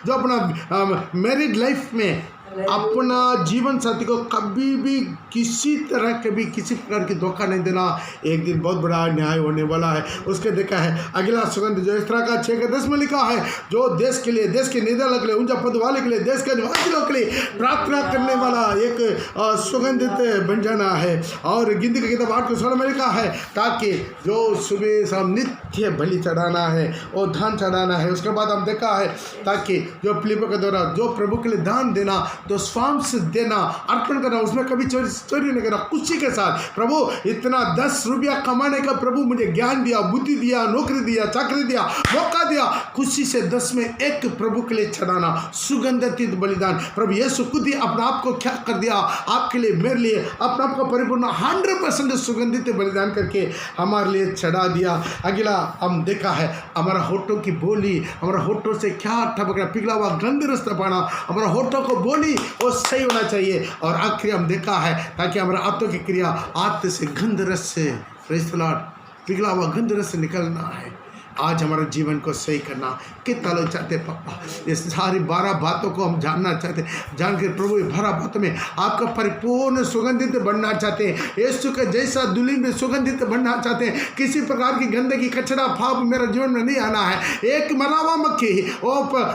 जो अपना मैरिड लाइफ में अपना जीवन साथी को कभी भी किसी तरह के भी किसी प्रकार की धोखा नहीं देना। एक दिन बहुत बड़ा न्याय होने वाला है। उसके देखा है अगला सुगंध जो इस तरह का 6:10 में लिखा है, जो देश के लिए, देश के निधन के लिए, ऊंचा पद वाले के लिए, देश के निवासियों के लिए प्रार्थना करने वाला एक सुगंधित बन जाना है। और गिनती की किताब 8:16 में लिखा है ताकि जो सुबह शाम नित्य बलि चढ़ाना है और धान चढ़ाना है। उसके बाद हम देखा है ताकि जो फिलिप्पियों के द्वारा जो प्रभु के लिए दान देना, तो स्वाम से देना, अर्पण करना, उसमें कभी चोरी नहीं करना, खुशी के साथ। प्रभु इतना 10 रुपया कमाने का प्रभु मुझे ज्ञान दिया, बुद्धि दिया, नौकरी दिया, चाकरी दिया, मौका दिया, खुशी से 10 में 1 प्रभु के लिए चढ़ाना, सुगंधित बलिदान। प्रभु यीशु खुद ही अपना आप को क्या कर दिया, आपके लिए, मेरे लिए अपना आप को परिपूर्ण 100% सुगंधित बलिदान करके हमारे लिए चढ़ा दिया। अगला हम देखा है हमारा होठों की बोली, हमारा होठों से क्या ठपकना, पिघला हुआ गंध रस पाना, हमारा होठों को बोली वो सही होना चाहिए। और आखिरी हम देखा है ताकि हमारा आत्मा की क्रिया आत्मा से गंध रस से, पिघला हुआ गंध रस से निकलना है। आज हमारे जीवन को सही करना कितना लोग चाहते पापा, ये सारी 12 बातों को हम जानना चाहते, जान के प्रभु 12 बातों में आपका परिपूर्ण सुगंधित बनना चाहते हैं। यीशु के जैसा दुल्हन में सुगंधित बनना चाहते हैं। किसी प्रकार की गंदगी, कचरा, पाप मेरा जीवन में नहीं आना है। एक मरावा मक्खी,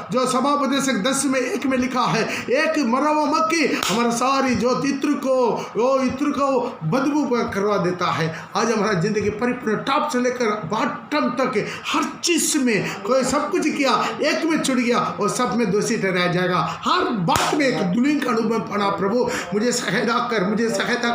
जो सभापदेशक 10 में 1 में लिखा है, एक मरावा मक्खी हमारा सारी जो इत्र को बदबू करवा देता है। आज हमारा जिंदगी परिपूर्ण टॉप से लेकर बॉटम तक हर चीज में कोई सब कुछ किया, एक में छूट गया और सब में दोषी ठहराया जाएगा। हर बात में एक दुल्हन का अनुभव पड़ा। प्रभु मुझे सहायता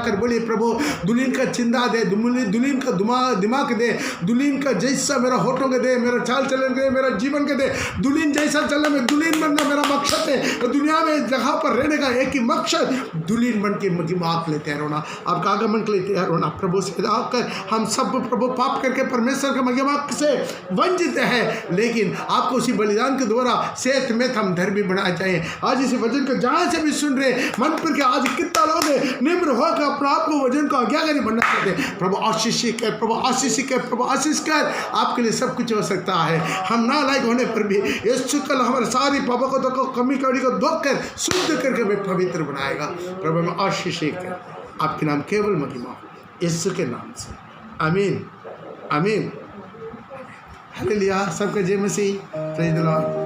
कर बोलिए प्रभु दुल्हन का चिंता दे, दुल्हन का दिमाग दे, दुल्हन का जैसा मेरा होठों के दे, मेरा चाल चलन के दे, मेरा जीवन के दे, दुल्हन जैसा चलना, मैं दुल्हन बनना मेरा मकसद है। दुनिया में जगह पर रहने का एक ही मकसद, दुल्हन बन के महिमा के लिए तैयार होना, आपका आगमन के लिए तैयार होना। प्रभु से कर हम सब प्रभु पाप करके परमेश्वर के महिमा से वंचित है, लेकिन आपको उसी बलिदान के द्वारा सेहत में हम धर्मी बनाए चाहिए। आज इसी वचन को जहाँ से भी सुन रहे मन पर के आज कितना लोग निम्र होकर अपने आप को वचन को आज्ञाकारी बनना चाहते हैं। प्रभु आशीष कर, प्रभु आशीष कर, प्रभु आशीष कर, आपके लिए सब कुछ हो सकता है। हम ना लायक होने पर भी यीशु कल हमारे सारी पापों को कमी कड़ी को धोकर शुद्ध करके हमें पवित्र बनाएगा। प्रभु में आशीष कर, आपके नाम केवल महिमा यीशु के नाम से, आमीन आमीन। हालेलुया। सबके जय मसीह, प्रेज द लॉर्ड।